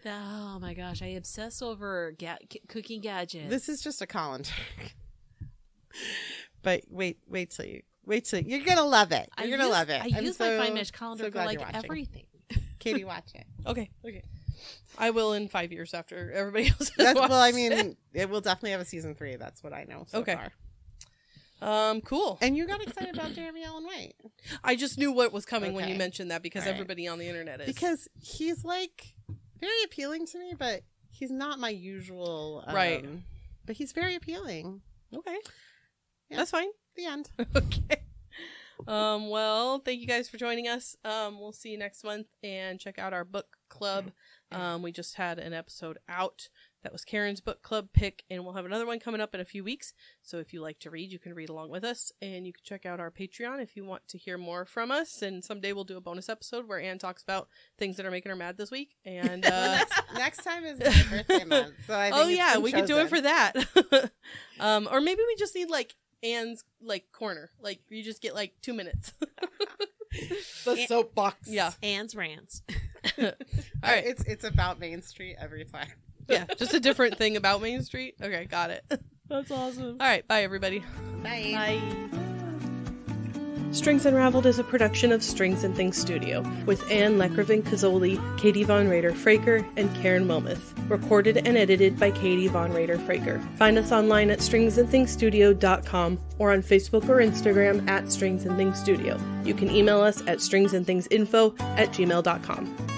Oh my gosh, I obsess over cooking gadgets. This is just a colander. But wait till you're gonna love it. You're gonna love it. I use my fine mesh colander for like everything. Katie, watch it. Okay. I will in 5 years after everybody else has watched well, I mean, it will definitely have a season 3. That's what I know so far. Cool. And you got excited about Jeremy Allen White. I just knew what was coming when you mentioned that because All right. everybody on the internet is. Because he's like very appealing to me, but he's not my usual. Right. But he's very appealing. Okay. Yeah. That's fine. The end. Okay. Well, thank you guys for joining us. We'll see you next month, and check out our book club. We just had an episode out. That was Karen's book club pick, and we'll have another one coming up in a few weeks. So if you like to read, you can read along with us, and you can check out our Patreon if you want to hear more from us. And someday we'll do a bonus episode where Anne talks about things that are making her mad this week. And next time is my birthday month, so I think we could do it for that. Or maybe we just need like Anne's like corner, like you just get like 2 minutes. The soapbox. Yeah, Anne's Rants. All right, it's about Main Street every time. Yeah, just a different thing about Main Street. Okay, got it. That's awesome. All right, bye everybody. Bye. Bye. Strings Unraveled is a production of Strings and Things Studio with Anne Lekkervin-Kazoli, Kaity Von Rader-Fraker, and Karin Wilmoth. Recorded and edited by Kaity Von Rader-Fraker. Find us online at stringsandthingsstudio.com or on Facebook or Instagram at Strings and Things Studio. You can email us at stringsandthingsinfo@gmail.com.